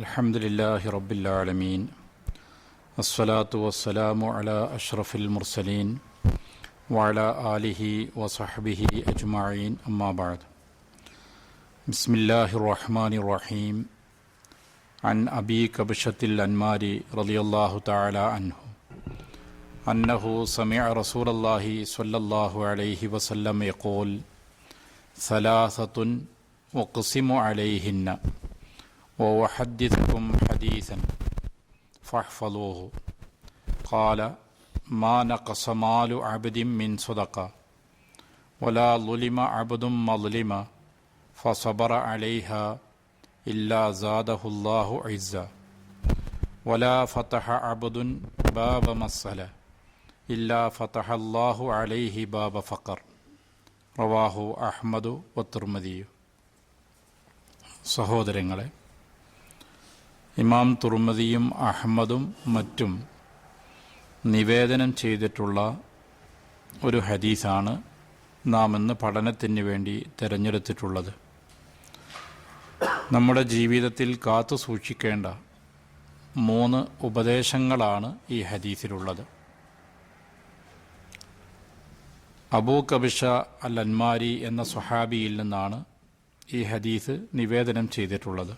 അൽഹംദുലില്ലാഹി റബ്ബിൽ ആലമീൻ അസ്സലാത്തു വസ്സലാമു അലാ അഷ്റഫിൽ മുർസലീൻ വഅലാ ആലിഹി വസഹ്ബിഹി അജ്മഈൻ അമ്മാ ബഅദ്. ബിസ്മില്ലാഹിർ റഹ്മാനിർ റഹീം. അൻ അബീ കബ്ശത്തിൽ അൻമാരി റളിയല്ലാഹു തആല അൻഹു അന്നഹു സമിഅ റസൂലല്ലാഹി സ്വല്ലല്ലാഹു അലൈഹി വസല്ലം യഖൂൽ സലാസത്തുൻ വഖ്സിമു അലൈഹിന്ന വഉഹദ്ദിസുകും ഹദീസൻ ഫഹ്ഫളൂഹു. ഖാല മാ നഖസ മാലു അബ്ദിൻ മിൻ സദഖ വലാ ളുലിമ അബ്ദുൻ മദ്ലിമ ഫസബറ അലൈഹാ ഇല്ലാ സാദഹുല്ലാഹു ഇസ്സ വലാ ഫതഹ അബ്ദുൻ ബാബ മസ്അല ഇല്ലാ ഫതഹല്ലാഹു അലൈഹി ബാബ ഫഖർ. റവാഹു അഹ്മദു വത്തിർമിദിയു. സഹോദരങ്ങളെ, ഇമാം തുർമിദിയും അഹ്മദും മറ്റും നിവേദനം ചെയ്തിട്ടുള്ള ഒരു ഹദീസാണ് നാം ഇന്ന് പഠനത്തിന് വേണ്ടി തിരഞ്ഞെടുത്തിട്ടുള്ളത്. നമ്മുടെ ജീവിതത്തിൽ കാത്തു സൂക്ഷിക്കേണ്ട 3 ഉപദേശങ്ങളാണ് ഈ ഹദീസിലുള്ളത്. അബൂ കബിഷ അൽ അൻമാരി എന്ന സ്വഹാബിയിൽ നിന്നാണ് ഈ ഹദീസ് നിവേദനം ചെയ്തിട്ടുള്ളത്.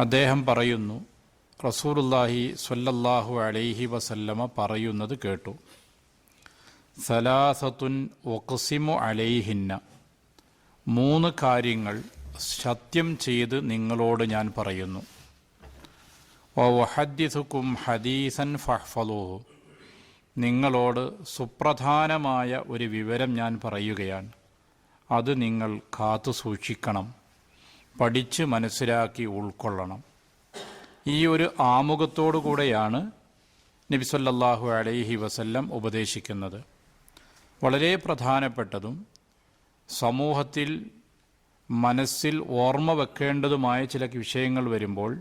അദ്ദേഹം പറയുന്നു, റസൂലുള്ളാഹി സ്വല്ലല്ലാഹു അലൈഹി വസല്ലമ പറയുന്നത് കേട്ടു. സലാസത്തുൻ വഖ്സിമു അലൈഹിന്ന, 3 കാര്യങ്ങൾ സത്യം ചെയ്ത് നിങ്ങളോട് ഞാൻ പറയുന്നു. വഉഹദ്ദിസുകും ഹദീസൻ ഫഹ്ഫളൂഹു, നിങ്ങളോട് സുപ്രധാനമായ ഒരു വിവരം ഞാൻ പറയുകയാണ്. അത് നിങ്ങൾ കാത്തു സൂക്ഷിക്കണം, പഠിച്ച് മനസ്സിലാക്കി ഉൾക്കൊള്ളണം. ഈ ഒരു ആമുഖത്തോടു കൂടെയാണ് നബി സല്ലല്ലാഹു അലൈഹി വസല്ലം ഉപദേശിക്കുന്നത്. വളരെ പ്രധാനപ്പെട്ടതും സമൂഹത്തിൽ മനസ്സിൽ ഓർമ്മ വെക്കേണ്ടതുമായ ചില വിഷയങ്ങൾ വരുമ്പോൾ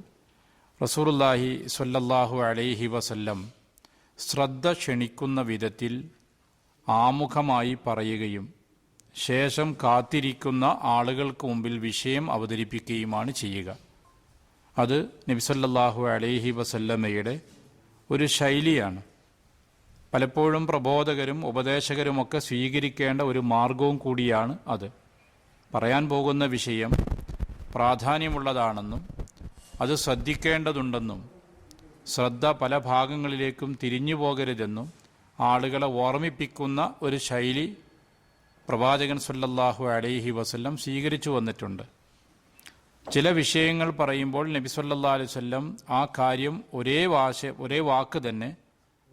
റസൂലുള്ളാഹി സ്വല്ലല്ലാഹു അലൈഹി വസല്ലം ശ്രദ്ധ ക്ഷണിക്കുന്ന വിധത്തിൽ ആമുഖമായി പറയുകയും ശേഷം കാത്തിരിക്കുന്ന ആളുകൾക്ക് മുമ്പിൽ വിഷയം അവതരിപ്പിക്കുകയുമാണ് ചെയ്യുക. അത് നബി സല്ലല്ലാഹു അലൈഹി വസല്ലമയുടെ ഒരു ശൈലിയാണ്. പലപ്പോഴും പ്രബോധകരും ഉപദേശകരുമൊക്കെ സ്വീകരിക്കേണ്ട ഒരു മാർഗവും കൂടിയാണ് അത്. പറയാൻ പോകുന്ന വിഷയം പ്രാധാന്യമുള്ളതാണെന്നും അത് ശ്രദ്ധിക്കേണ്ടതുണ്ടെന്നും ശ്രദ്ധ പല ഭാഗങ്ങളിലേക്കും തിരിഞ്ഞു പോകരുതെന്നും ആളുകളെ ഓർമ്മിപ്പിക്കുന്ന ഒരു ശൈലി പ്രവാചകൻ സല്ലല്ലാഹു അലൈഹി വസല്ലം സ്വീകരിച്ചു വന്നിട്ടുണ്ട്. ചില വിഷയങ്ങൾ പറയുമ്പോൾ നബി സല്ലല്ലാഹു അലൈഹി വസല്ലം ആ കാര്യം ഒരേ വാക്ക് തന്നെ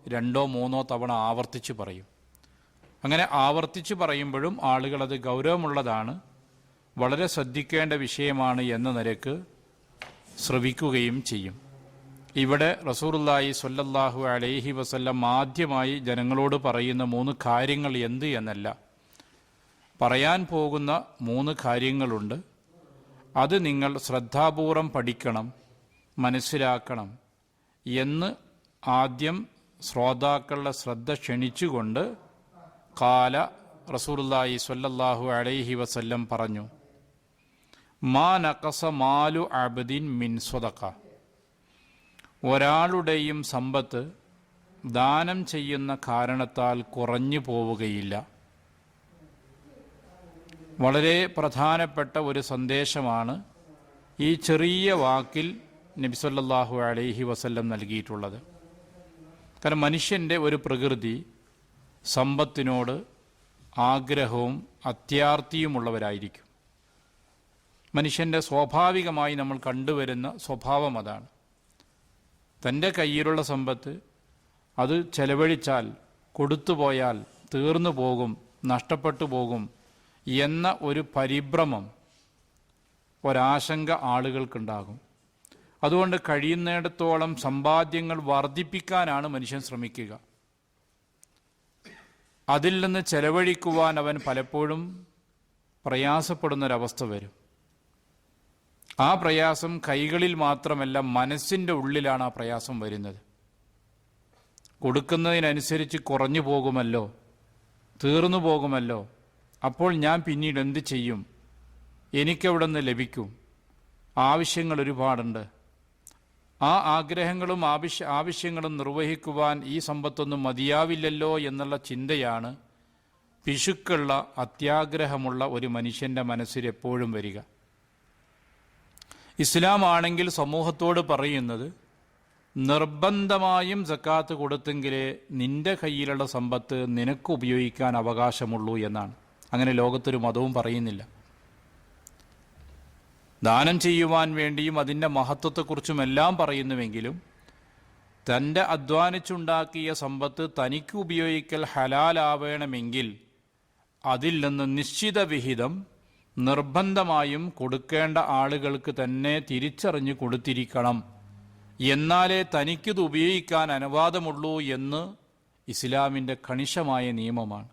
2 or 3 തവണ ആവർത്തിച്ച് പറയും. അങ്ങനെ ആവർത്തിച്ച് പറയുമ്പോഴും ആളുകൾ അത് ഗൗരവമുള്ളതാണ്, വളരെ ശ്രദ്ധിക്കേണ്ട വിഷയമാണ് എന്ന നിലക്ക് ശ്രവിക്കുകയും ചെയ്യും. ഇവിടെ റസൂലുള്ളാഹി സ്വല്ലല്ലാഹു അലൈഹി വസല്ലം ആദ്യമായി ജനങ്ങളോട് പറയുന്ന 3 കാര്യങ്ങൾ എന്ത് എന്നല്ല, പറയാൻ പോകുന്ന 3 കാര്യങ്ങളുണ്ട്. അത് നിങ്ങൾ ശ്രദ്ധാപൂർവം പഠിക്കണം, മനസ്സിലാക്കണം എന്ന് ആദ്യം ശ്രോതാക്കളുടെ ശ്രദ്ധ ക്ഷണിച്ചുകൊണ്ട് ഖാല റസൂലുള്ളാഹി സ്വല്ലല്ലാഹു അലൈഹി വസല്ലം പറഞ്ഞു, മാ നഖസ മാലു അബ്ദിൻ മിൻ സദഖ, ഒരാളുടെയും സമ്പത്ത് ദാനം ചെയ്യുന്ന കാരണത്താൽ കുറഞ്ഞു പോവുകയില്ല. വളരെ പ്രധാനപ്പെട്ട ഒരു സന്ദേശമാണ് ഈ ചെറിയ വാക്കിൽ നബി സല്ലല്ലാഹു അലൈഹി വസല്ലം നൽകിയിട്ടുള്ളത്. കാരണം മനുഷ്യൻ്റെ ഒരു പ്രകൃതി സമ്പത്തിനോട് ആഗ്രഹവും അത്യാർത്തിയുമുള്ളവരായിരിക്കും. മനുഷ്യൻ്റെ സ്വാഭാവികമായി നമ്മൾ കണ്ടുവരുന്ന സ്വഭാവം അതാണ്. തൻ്റെ കയ്യിലുള്ള സമ്പത്ത് അത് ചെലവഴിച്ചാൽ, കൊടുത്തുപോയാൽ തീർന്നു പോകും, നഷ്ടപ്പെട്ടു പോകും എന്ന ഒരു പരിഭ്രമം, ഒരാശങ്ക ആളുകൾക്കുണ്ടാകും. അതുകൊണ്ട് കഴിയുന്നിടത്തോളം സമ്പാദ്യങ്ങൾ വർദ്ധിപ്പിക്കാനാണ് മനുഷ്യൻ ശ്രമിക്കുക. അതിൽ നിന്ന് ചെലവഴിക്കുവാൻ അവൻ പലപ്പോഴും പ്രയാസപ്പെടുന്നൊരവസ്ഥ വരും. ആ പ്രയാസം കൈകളിൽ മാത്രമല്ല, മനസ്സിൻ്റെ ഉള്ളിലാണ് ആ പ്രയാസം വരുന്നത്. കൊടുക്കുന്നതിനനുസരിച്ച് കുറഞ്ഞു പോകുമല്ലോ, തീർന്നു പോകുമല്ലോ, അപ്പോൾ ഞാൻ പിന്നീട് എന്ത് ചെയ്യും, എനിക്കെവിടെ നിന്ന് ലഭിക്കും, ആവശ്യങ്ങൾ ഒരുപാടുണ്ട്. ആ ആഗ്രഹങ്ങളും ആവശ്യങ്ങളും നിർവഹിക്കുവാൻ ഈ സമ്പത്തൊന്നും മതിയാവില്ലല്ലോ എന്നുള്ള ചിന്തയാണ് പിശുക്കുള്ള അത്യാഗ്രഹമുള്ള ഒരു മനുഷ്യൻ്റെ മനസ്സിൽ എപ്പോഴും വരിക. ഇസ്ലാമാണെങ്കിൽ സമൂഹത്തോട് പറയുന്നത് നിർബന്ധമായും സക്കാത്ത് കൊടുത്തെങ്കിലേ നിന്റെ കയ്യിലുള്ള സമ്പത്ത് നിനക്ക് ഉപയോഗിക്കാൻ അവകാശമുള്ളൂ എന്നാണ്. അങ്ങനെ ലോകത്തൊരു മതവും പറയുന്നില്ല. ദാനം ചെയ്യുവാൻ വേണ്ടിയും അതിൻ്റെ മഹത്വത്തെക്കുറിച്ചുമെല്ലാം പറയുന്നുവെങ്കിലും തൻ്റെ അധ്വാനിച്ചുണ്ടാക്കിയ സമ്പത്ത് തനിക്ക് ഉപയോഗിക്കൽ ഹലാലാവേണമെങ്കിൽ അതിൽ നിന്ന് നിശ്ചിത വിഹിതം നിർബന്ധമായും കൊടുക്കേണ്ട ആളുകൾക്ക് തന്നെ തിരിച്ചറിഞ്ഞ് കൊടുത്തിരിക്കണം, എന്നാലേ തനിക്കിത് ഉപയോഗിക്കാൻ അനുവാദമുള്ളൂ എന്ന് ഇസ്ലാമിൻ്റെ കണിശമായ നിയമമാണ്.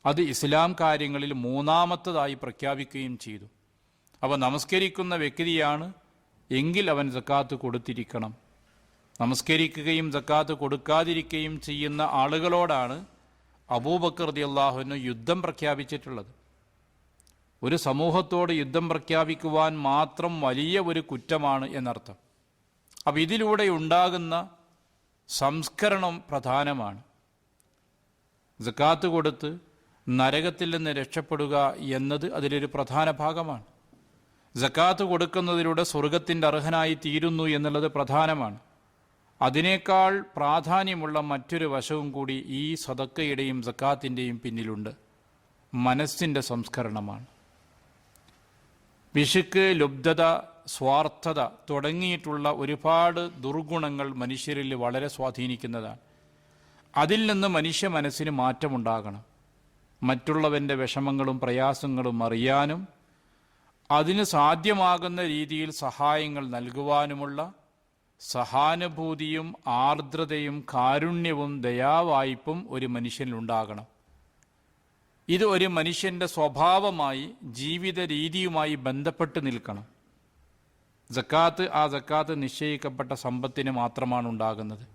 അത് ഇസ്ലാം കാര്യങ്ങളിൽ മൂന്നാമത്തതായി പ്രഖ്യാപിക്കുകയും ചെയ്തു. അവ നമസ്കരിക്കുന്ന വ്യക്തിയാണ് എങ്കിൽ അവൻ സക്കാത്ത് കൊടുത്തിരിക്കണം. നമസ്കരിക്കുകയും സക്കാത്ത് കൊടുക്കാതിരിക്കുകയും ചെയ്യുന്ന ആളുകളോടാണ് അബൂബക്കർ റളിയല്ലാഹു അൻഹു യുദ്ധം പ്രഖ്യാപിച്ചിട്ടുള്ളത്. ഒരു സമൂഹത്തോട് യുദ്ധം പ്രഖ്യാപിക്കുവാൻ മാത്രം വലിയ ഒരു കുറ്റമാണ് എന്നർത്ഥം. അപ്പം ഇതിലൂടെ ഉണ്ടാകുന്ന സംസ്കരണം പ്രധാനമാണ്. സക്കാത്ത് കൊടുത്ത് നരകത്തിൽ നിന്ന് രക്ഷപ്പെടുക എന്നത് അതിലൊരു പ്രധാന ഭാഗമാണ്. സക്കാത്ത് കൊടുക്കുന്നതിലൂടെ സ്വർഗത്തിൻ്റെ അർഹനായി തീരുന്നു എന്നുള്ളത് പ്രധാനമാണ്. അതിനേക്കാൾ പ്രാധാന്യമുള്ള മറ്റൊരു വശവും കൂടി ഈ സദക്കയുടെയും സക്കാത്തിൻ്റെയും പിന്നിലുണ്ട്. മനസ്സിൻ്റെ സംസ്കരണമാണ്. പിശുക്ക്, ലുബ്ധത, സ്വാർത്ഥത തുടങ്ങിയിട്ടുള്ള ഒരുപാട് ദുർഗുണങ്ങൾ മനുഷ്യരിൽ വളരെ സ്വാധീനിക്കുന്നതാണ്. അതിൽ നിന്ന് മനുഷ്യ മനസ്സിന് മാറ്റമുണ്ടാകണം. മറ്റുള്ളവൻ്റെ വിഷമങ്ങളും പ്രയാസങ്ങളും അറിയാനും അതിന് സാധ്യമാകുന്ന രീതിയിൽ സഹായങ്ങൾ നൽകുവാനുമുള്ള സഹാനുഭൂതിയും ആർദ്രതയും കാരുണ്യവും ദയാവായ്പും ഒരു മനുഷ്യനിലുണ്ടാകണം. ഇത് ഒരു മനുഷ്യൻ്റെ സ്വഭാവമായി ജീവിത രീതിയുമായി ബന്ധപ്പെട്ട് നിൽക്കണം. ആ സക്കാത്ത് നിശ്ചയിക്കപ്പെട്ട സമ്പത്തിന് മാത്രമാണ് ഉണ്ടാകുന്നത്.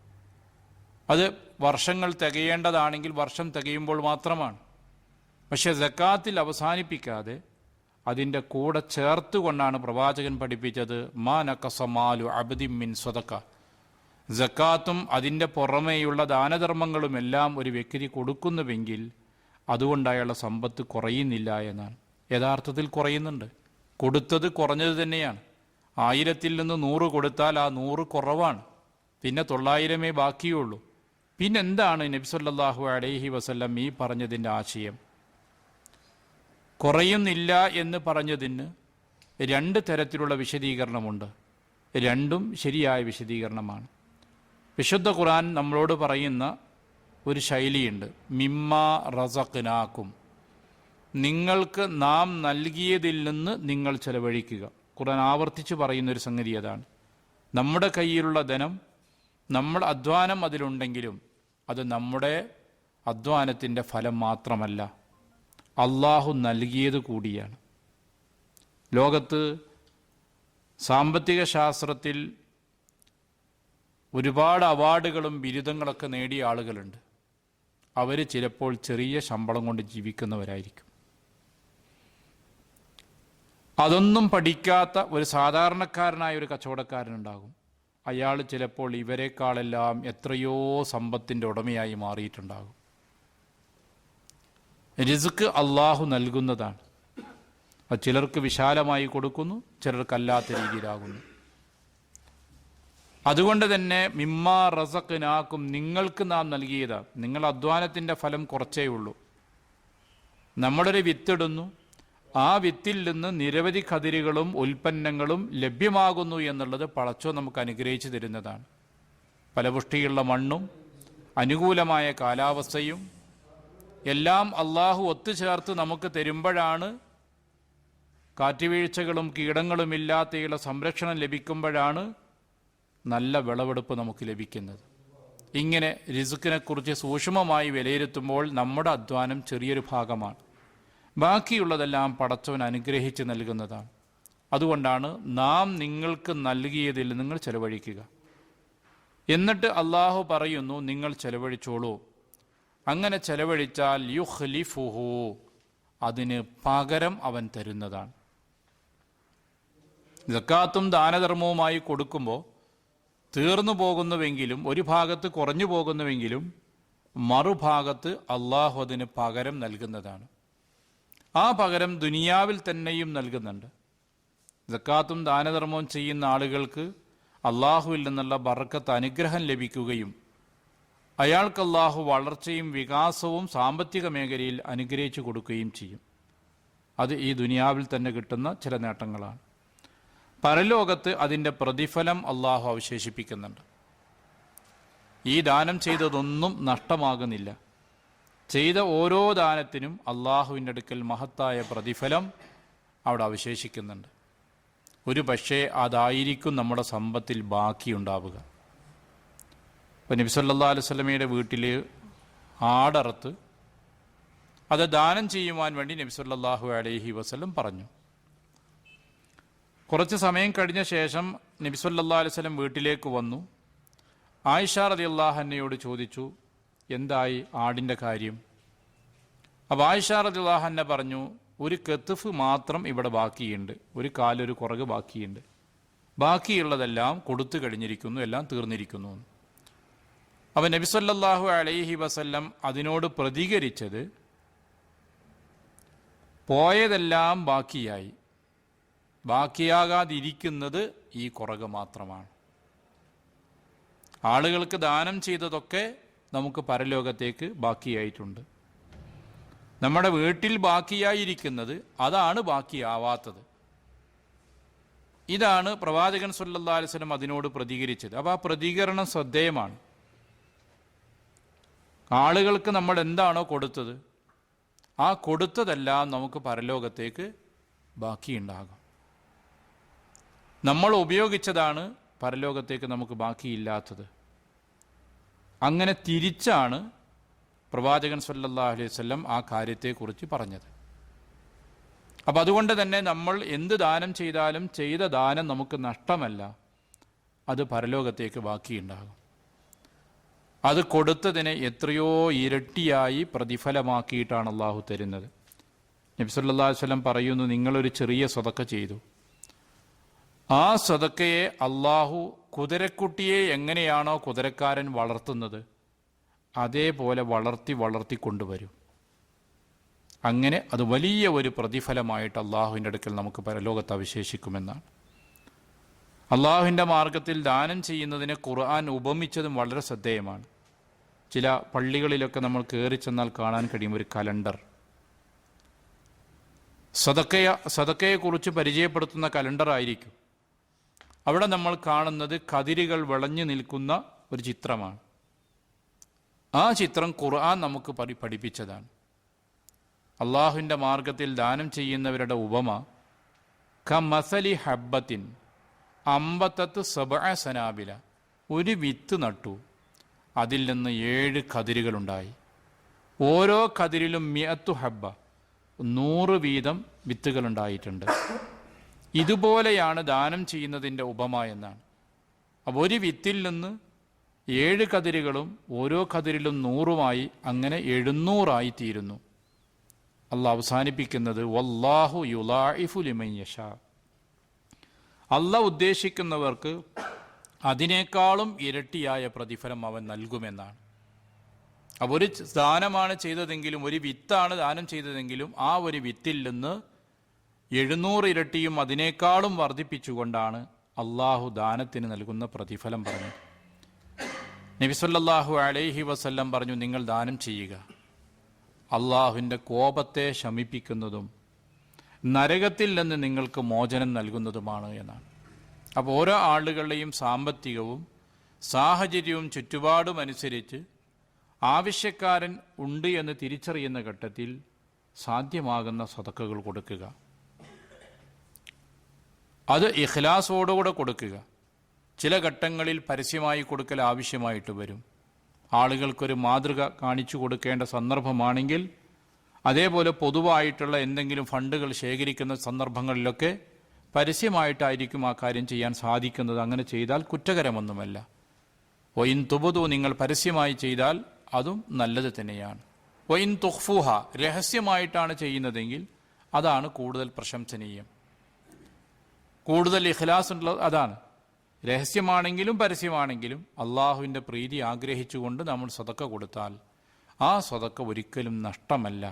അത് വർഷങ്ങൾ തികയേണ്ടതാണെങ്കിൽ വർഷം തികയുമ്പോൾ മാത്രമാണ്. പക്ഷെ സക്കാത്തിൽ അവസാനിപ്പിക്കാതെ അതിൻ്റെ കൂടെ ചേർത്തുകൊണ്ടാണ് പ്രവാചകൻ പഠിപ്പിച്ചത് മാ നഖസ മാലു അബ്ദിൻ മിൻ സദഖ. സക്കാത്തും അതിൻ്റെ പുറമേയുള്ള ദാനധർമ്മങ്ങളുമെല്ലാം ഒരു വ്യക്തി കൊടുക്കുന്നുവെങ്കിൽ അതുകൊണ്ട് അയാളുടെ സമ്പത്ത് കുറയുന്നില്ല എന്നാണ്. യഥാർത്ഥത്തിൽ കുറയുന്നുണ്ട്. കൊടുത്തത് കുറഞ്ഞത് തന്നെയാണ്. 1000-ൽ നിന്ന് 100 കൊടുത്താൽ ആ 100 കുറവാണ്. പിന്നെ 900 ബാക്കിയുള്ളൂ. പിന്നെന്താണ് നബി സല്ലല്ലാഹു അലൈഹി വസല്ലം ഈ പറഞ്ഞതിൻ്റെ ആശയം? കുറയുന്നില്ല എന്ന് പറഞ്ഞതിന് 2 തരത്തിലുള്ള വിശദീകരണമുണ്ട്. രണ്ടും ശരിയായ വിശദീകരണമാണ്. വിശുദ്ധ ഖുർആൻ നമ്മളോട് പറയുന്ന ഒരു ശൈലിയുണ്ട്. മിമ്മാ റസഖ്നാക്കും, നിങ്ങൾക്ക് നാം നൽകിയതിൽ നിന്ന് നിങ്ങൾ ചെലവഴിക്കുക. ഖുർആൻ ആവർത്തിച്ച് പറയുന്നൊരു സംഗതി അതാണ്. നമ്മുടെ കയ്യിലുള്ള ധനം, നമ്മൾ അധ്വാനം അതിലുണ്ടെങ്കിലും അത് നമ്മുടെ അധ്വാനത്തിൻ്റെ ഫലം മാത്രമല്ല, അള്ളാഹു നൽകിയത് കൂടിയാണ്. ലോകത്ത് സാമ്പത്തിക ശാസ്ത്രത്തിൽ ഒരുപാട് അവാർഡുകളും ബിരുദങ്ങളൊക്കെ നേടിയ ആളുകളുണ്ട്. അവർ ചിലപ്പോൾ ചെറിയ ശമ്പളം കൊണ്ട് ജീവിക്കുന്നവരായിരിക്കും. അതൊന്നും പഠിക്കാത്ത ഒരു സാധാരണക്കാരനായ ഒരു കച്ചവടക്കാരനുണ്ടാകും. അയാൾ ചിലപ്പോൾ ഇവരെക്കാളെല്ലാം എത്രയോ സമ്പത്തിൻ്റെ ഉടമയായി മാറിയിട്ടുണ്ടാകും. റിസ്ക് അള്ളാഹു നൽകുന്നതാണ്. അത് ചിലർക്ക് വിശാലമായി കൊടുക്കുന്നു, ചിലർക്കല്ലാത്ത രീതിയിലാകുന്നു. അതുകൊണ്ട് തന്നെ മിമ്മാ റസഖ്നാക്കും, നിങ്ങൾക്ക് നാം നൽകിയതാണ്. നിങ്ങൾ അധ്വാനത്തിൻ്റെ ഫലം കുറച്ചേ ഉള്ളൂ. നമ്മളൊരു വിത്തിടുന്നു, ആ വിത്തിൽ നിന്ന് നിരവധി കതിരുകളും ഉൽപ്പന്നങ്ങളും ലഭ്യമാകുന്നു എന്നുള്ളത് പടച്ചോൻ നമുക്ക് അനുഗ്രഹിച്ചു തരുന്നതാണ്. ഫലപുഷ്ടിയുള്ള മണ്ണും അനുകൂലമായ കാലാവസ്ഥയും എല്ലാം അള്ളാഹു ഒത്തുചേർത്ത് നമുക്ക് തരുമ്പോഴാണ്, കാറ്റുവീഴ്ചകളും കീടങ്ങളും ഇല്ലാത്തയുള്ള സംരക്ഷണം ലഭിക്കുമ്പോഴാണ് നല്ല വിളവെടുപ്പ് നമുക്ക് ലഭിക്കുന്നത്. ഇങ്ങനെ റിസ്ക്കിനെക്കുറിച്ച് സൂക്ഷ്മമായി വിലയിരുത്തുമ്പോൾ നമ്മുടെ അധ്വാനം ചെറിയൊരു ഭാഗമാണ്. ബാക്കിയുള്ളതെല്ലാം പടച്ചവൻ അനുഗ്രഹിച്ച് നൽകുന്നതാണ്. അതുകൊണ്ടാണ് നാം നിങ്ങൾക്ക് നൽകിയതിൽ നിങ്ങൾ ചെലവഴിക്കുക. എന്നിട്ട് അള്ളാഹു പറയുന്നു, നിങ്ങൾ ചെലവഴിച്ചോളൂ. അങ്ങനെ ചെലവഴിച്ചാൽ യുഖ്ലിഫുഹു, അതിന് പകരം അവൻ തരുന്നതാണ്. സക്കാത്തും ദാനധർമ്മവുമായി കൊടുക്കുമ്പോൾ തീർന്നു പോകുന്നുവെങ്കിലും, ഒരു ഭാഗത്ത് കുറഞ്ഞു പോകുന്നുവെങ്കിലും മറുഭാഗത്ത് അള്ളാഹു അതിന് പകരം നൽകുന്നതാണ്. ആ പകരം ദുനിയാവിൽ തന്നെയും നൽകുന്നുണ്ട്. സക്കാത്തും ദാനധർമ്മവും ചെയ്യുന്ന ആളുകൾക്ക് അള്ളാഹുവിൽ നിന്നുള്ള ബർക്കത്ത്, അനുഗ്രഹം ലഭിക്കുകയും അയാൾക്ക് അള്ളാഹു വളർച്ചയും വികാസവും സാമ്പത്തിക മേഖലയിൽ അനുഗ്രഹിച്ചു കൊടുക്കുകയും ചെയ്യും. അത് ഈ ദുനിയാവിൽ തന്നെ കിട്ടുന്ന ചില നേട്ടങ്ങളാണ്. പരലോകത്ത് അതിൻ്റെ പ്രതിഫലം അള്ളാഹു അവശേഷിപ്പിക്കുന്നുണ്ട്. ഈ ദാനം ചെയ്തതൊന്നും നഷ്ടമാകുന്നില്ല. ചെയ്ത ഓരോ ദാനത്തിനും അള്ളാഹുവിൻ്റെ അടുക്കൽ മഹത്തായ പ്രതിഫലം അവിടെ അവശേഷിക്കുന്നുണ്ട്. ഒരു പക്ഷേ അതായിരിക്കും നമ്മുടെ സമ്പത്തിൽ ബാക്കിയുണ്ടാവുക. ഇപ്പോൾ നബി സല്ലല്ലാഹു അലൈഹി വസല്ലമയുടെ വീട്ടിൽ ആടറുത്ത് അത് ദാനം ചെയ്യുവാൻ വേണ്ടി നബി സല്ലല്ലാഹു അലൈഹി വസല്ലം പറഞ്ഞു. കുറച്ച് സമയം കഴിഞ്ഞ ശേഷം നബി സല്ലല്ലാഹു അലൈഹി വസല്ലം വീട്ടിലേക്ക് വന്നു. ആയിഷ റളിയല്ലാഹു അൻഹയോട് ചോദിച്ചു, എന്തായി ആടിൻ്റെ കാര്യം? അപ്പോൾ ആയിഷ റളിയല്ലാഹു അൻഹ പറഞ്ഞു, ഒരു കെത്തുഫ് മാത്രം ഇവിടെ ബാക്കിയുണ്ട്, ഒരു കാലൊരു കുറക് ബാക്കിയുണ്ട്, ബാക്കിയുള്ളതെല്ലാം കൊടുത്തു കഴിഞ്ഞിരിക്കുന്നു, എല്ലാം തീർന്നിരിക്കുന്നു. അപ്പോൾ നബി സല്ലല്ലാഹു അലൈഹി വസല്ലം അതിനോട് പ്രതികരിച്ചത്, പോയതെല്ലാം ബാക്കിയായി, ബാക്കിയാകാതിരിക്കുന്നത് ഈ കുറക് മാത്രമാണ്. ആളുകൾക്ക് ദാനം ചെയ്തതൊക്കെ നമുക്ക് പരലോകത്തേക്ക് ബാക്കിയായിട്ടുണ്ട്. നമ്മുടെ വീട്ടിൽ ബാക്കിയായിരിക്കുന്നത് അതാണ് ബാക്കിയാവാത്തത്. ഇതാണ് പ്രവാചകൻ സല്ലല്ലാഹു അലൈഹി വസല്ലം അതിനോട് പ്രതികരിച്ചത്. അപ്പോൾ ആ പ്രതികരണം ശ്രദ്ധേയമാണ്. ആളുകൾക്ക് നമ്മൾ എന്താണോ കൊടുത്തത്, ആ കൊടുത്തതെല്ലാം നമുക്ക് പരലോകത്തേക്ക് ബാക്കിയുണ്ടാകും. നമ്മൾ ഉപയോഗിച്ചതാണ് പരലോകത്തേക്ക് നമുക്ക് ബാക്കിയില്ലാത്തത്. അങ്ങനെ തിരിച്ചാണ് പ്രവാചകൻ സല്ലല്ലാഹു അലൈഹി വസല്ലം ആ കാര്യത്തെക്കുറിച്ച് പറഞ്ഞത്. അപ്പം അതുകൊണ്ട് തന്നെ നമ്മൾ എന്ത് ദാനം ചെയ്താലും ചെയ്ത ദാനം നമുക്ക് നഷ്ടമല്ല, അത് പരലോകത്തേക്ക് ബാക്കിയുണ്ടാകും. അത് കൊടുത്തതിനെ എത്രയോ ഇരട്ടിയായി പ്രതിഫലമാക്കിയിട്ടാണ് അള്ളാഹു തരുന്നത്. നബി സല്ലല്ലാഹു അലൈഹി വസല്ലം പറയുന്നു, നിങ്ങളൊരു ചെറിയ സദഖ ചെയ്തു, ആ സദഖയെ അള്ളാഹു കുതിരക്കുട്ടിയെ എങ്ങനെയാണോ കുതിരക്കാരൻ വളർത്തുന്നത് അതേപോലെ വളർത്തി വളർത്തി കൊണ്ടുവരും. അങ്ങനെ അത് വലിയ ഒരു പ്രതിഫലമായിട്ട് അള്ളാഹുവിൻ്റെ അടുക്കൽ നമുക്ക് പരലോകത്ത് അവശേഷിക്കുമെന്നാണ്. അള്ളാഹുവിൻ്റെ മാർഗത്തിൽ ദാനം ചെയ്യുന്നതിനെ ഖുർആൻ ഉപമിച്ചതും വളരെ ശ്രദ്ധേയമാണ്. ചില പള്ളികളിലൊക്കെ നമ്മൾ കയറി ചെന്നാൽ കാണാൻ കഴിയും ഒരു കലണ്ടർ. സദക്കയെക്കുറിച്ച് പരിചയപ്പെടുത്തുന്ന കലണ്ടർ ആയിരിക്കും. അവിടെ നമ്മൾ കാണുന്നത് കതിരുകൾ വിളഞ്ഞു നിൽക്കുന്ന ഒരു ചിത്രമാണ്. ആ ചിത്രം ഖുർആൻ നമുക്ക് പഠിപ്പിച്ചതാണ്. അള്ളാഹുവിൻ്റെ മാർഗത്തിൽ ദാനം ചെയ്യുന്നവരുടെ ഉപമ കമസലി ഹബ്ബത്തിൻ അമ്പത്തത്ത് സബഅ സനാബില, ഒരു വിത്ത് നട്ടു, അതിൽ നിന്ന് 7 കതിരുകളുണ്ടായി, ഓരോ കതിരിലും 100 ഹബ്ബ, 100 വീതം വിത്തുകളുണ്ടായിട്ടുണ്ട്. ഇതുപോലെയാണ് ദാനം ചെയ്യുന്നതിൻ്റെ ഉപമ എന്നാണ്. അപ്പോൾ ഒരു വിത്തിൽ നിന്ന് 7 കതിരുകളും ഓരോ കതിരിലും 100മായി അങ്ങനെ 700 തീരുന്നു. അള്ളാഹ് അവസാനിപ്പിക്കുന്നത് വല്ലാഹു യുളാഇഫു ലിമൻ യശാ, അള്ളാഹ് ഉദ്ദേശിക്കുന്നവർക്ക് അതിനേക്കാളും ഇരട്ടിയായ പ്രതിഫലം അവൻ നൽകുമെന്നാണ്. അപ്പോൾ ഒരു ദാനമാണ് ചെയ്തതെങ്കിലും, ഒരു വിത്താണ് ദാനം ചെയ്തതെങ്കിലും, ആ ഒരു വിത്തിൽ നിന്ന് 700 ഇരട്ടിയും അതിനേക്കാളും വർദ്ധിപ്പിച്ചുകൊണ്ടാണ് അള്ളാഹു ദാനത്തിന് നൽകുന്ന പ്രതിഫലം പറഞ്ഞത്. നബി സല്ലല്ലാഹു അലൈഹി വസല്ലം പറഞ്ഞു, നിങ്ങൾ ദാനം ചെയ്യുക, അള്ളാഹുവിൻ്റെ കോപത്തെ ശമിപ്പിക്കുന്നതും നരകത്തിൽ നിന്ന് നിങ്ങൾക്ക് മോചനം നൽകുന്നതുമാണ് എന്നാണ്. അപ്പോൾ ഓരോ ആളുകളുടെയും സാമ്പത്തികവും സാഹചര്യവും ചുറ്റുപാടും അനുസരിച്ച് ആവശ്യക്കാരൻ ഉണ്ട് എന്ന് തിരിച്ചറിയുന്ന ഘട്ടത്തിൽ സാധ്യമാകുന്ന സദഖകൾ കൊടുക്കുക. അത് ഇഖ്ലാസോടുകൂടെ കൊടുക്കുക. ചില ഘട്ടങ്ങളിൽ പരസ്യമായി കൊടുക്കൽ ആവശ്യമായിട്ട് വരും. ആളുകൾക്കൊരു മാതൃക കാണിച്ചു കൊടുക്കേണ്ട സന്ദർഭമാണെങ്കിൽ, അതേപോലെ പൊതുവായിട്ടുള്ള എന്തെങ്കിലും ഫണ്ടുകൾ ശേഖരിക്കുന്ന സന്ദർഭങ്ങളിലൊക്കെ പരസ്യമായിട്ടായിരിക്കും ആ കാര്യം ചെയ്യാൻ സാധിക്കുന്നത്. അങ്ങനെ ചെയ്താൽ കുറ്റകരമൊന്നുമല്ല. വൈൻ തുബുദു, നിങ്ങൾ പരസ്യമായി ചെയ്താൽ അതും നല്ലത് തന്നെയാണ്. വൈൻ തുഖ്ഫുഹ, രഹസ്യമായിട്ടാണ് ചെയ്യുന്നതെങ്കിൽ അതാണ് കൂടുതൽ പ്രശംസനീയം. കൂടുതൽ ഇഖ്ലാസ് ഉള്ളത് അതാണ്. രഹസ്യമാണെങ്കിലും പരസ്യമാണെങ്കിലും അള്ളാഹുവിൻ്റെ പ്രീതി ആഗ്രഹിച്ചുകൊണ്ട് നമ്മൾ സദക്ക കൊടുത്താൽ ആ സദക്ക ഒരിക്കലും നഷ്ടമല്ല.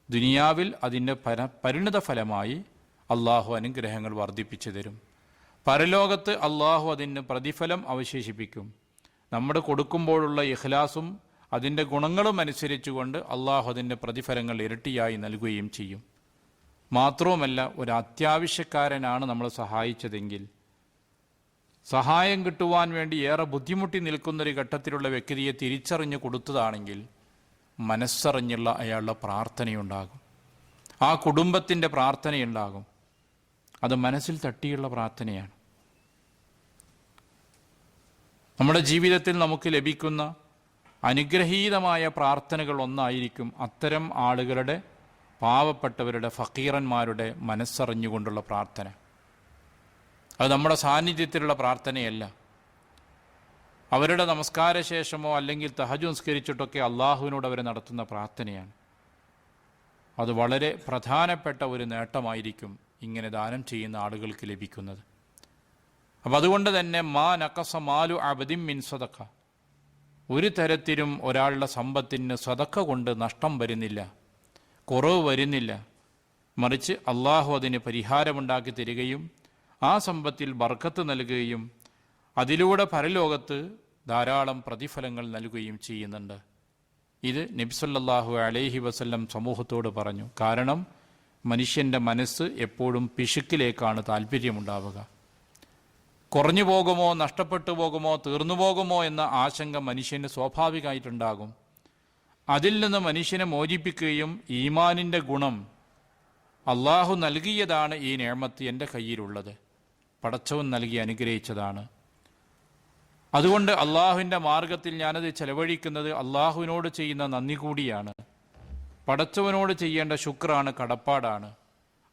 ദുനിയാവിൽ അതിൻ്റെ പരിണിത ഫലമായി അള്ളാഹു അനുഗ്രഹങ്ങൾ വർദ്ധിപ്പിച്ചു തരും. പരലോകത്ത് അള്ളാഹു അതിന് പ്രതിഫലം അവശേഷിപ്പിക്കും. നമ്മുടെ കൊടുക്കുമ്പോഴുള്ള ഇഖ്ലാസും അതിൻ്റെ ഗുണങ്ങളും അനുസരിച്ചുകൊണ്ട് അള്ളാഹു അതിൻ്റെ പ്രതിഫലങ്ങൾ ഇരട്ടിയായി നൽകുകയും ചെയ്യും. മാത്രവുമല്ല, ഒരു അത്യാവശ്യക്കാരനാണ് നമ്മൾ സഹായിച്ചതെങ്കിൽ, സഹായം കിട്ടുവാൻ വേണ്ടി ഏറെ ബുദ്ധിമുട്ടി നിൽക്കുന്നൊരു ഘട്ടത്തിലുള്ള വ്യക്തിയെ തിരിച്ചറിഞ്ഞ് കൊടുത്തതാണെങ്കിൽ മനസ്സറിഞ്ഞുള്ള അയാളുടെ പ്രാർത്ഥനയുണ്ടാകും, ആ കുടുംബത്തിൻ്റെ പ്രാർത്ഥനയുണ്ടാകും. അത് മനസ്സിൽ തട്ടിയുള്ള പ്രാർത്ഥനയാണ്. നമ്മുടെ ജീവിതത്തിൽ നമുക്ക് ലഭിക്കുന്ന അനുഗ്രഹീതമായ പ്രാർത്ഥനകൾ ഒന്നായിരിക്കും അത്തരം ആളുകളുടെ, പാവപ്പെട്ടവരുടെ, ഫക്കീറന്മാരുടെ മനസ്സറിഞ്ഞുകൊണ്ടുള്ള പ്രാർത്ഥന. അത് നമ്മുടെ സാന്നിധ്യത്തിലുള്ള പ്രാർത്ഥനയല്ല. അവരുടെ നമസ്കാര ശേഷമോ അല്ലെങ്കിൽ തഹജ്ജുദ് നിസ്കരിച്ചിട്ടൊക്കെ അള്ളാഹുവിനോട് അവർ നടത്തുന്ന പ്രാർത്ഥനയാണ്. അത് വളരെ പ്രധാനപ്പെട്ട ഒരു നേട്ടമായിരിക്കും ഇങ്ങനെ ദാനം ചെയ്യുന്ന ആളുകൾക്ക് ലഭിക്കുന്നത്. അപ്പം അതുകൊണ്ട് തന്നെ മാ നഖസ മാലു അബ്ദിൻ മിൻ സദഖ, ഒരു തരത്തിലും ഒരാളുടെ സമ്പത്തിന് സദഖ കൊണ്ട് നഷ്ടം വരുന്നില്ല, കുറവ് വരുന്നില്ല. മറിച്ച് അള്ളാഹു അതിന് പരിഹാരമുണ്ടാക്കി തരികയും ആ സമ്പത്തിൽ ബർക്കത്ത് നൽകുകയും അതിലൂടെ പരലോകത്ത് ധാരാളം പ്രതിഫലങ്ങൾ നൽകുകയും ചെയ്യുന്നുണ്ട്. ഇത് നബി സല്ലല്ലാഹു അലൈഹി വസല്ലം സമൂഹത്തോട് പറഞ്ഞു. കാരണം മനുഷ്യൻ്റെ മനസ്സ് എപ്പോഴും പിശുക്കിലേക്കാണ് താല്പര്യമുണ്ടാവുക. കുറഞ്ഞു പോകുമോ, നഷ്ടപ്പെട്ടു പോകുമോ, തീർന്നു പോകുമോ എന്ന ആശങ്ക മനുഷ്യന് സ്വാഭാവികമായിട്ടുണ്ടാകും. അതിൽ നിന്ന് മനുഷ്യനെ മോചിപ്പിക്കുകയും ഈമാനിൻ്റെ ഗുണം, അള്ളാഹു നൽകിയതാണ് ഈ നിഅമത്ത് എൻ്റെ കയ്യിലുള്ളത്, പടച്ചവൻ നൽകി അനുഗ്രഹിച്ചതാണ്, അതുകൊണ്ട് അള്ളാഹുവിൻ്റെ മാർഗത്തിൽ ഞാനത് ചെലവഴിക്കുന്നത് അള്ളാഹുവിനോട് ചെയ്യുന്ന നന്ദി കൂടിയാണ്, പടച്ചവനോട് ചെയ്യേണ്ട ശുക്രാണ്, കടപ്പാടാണ്,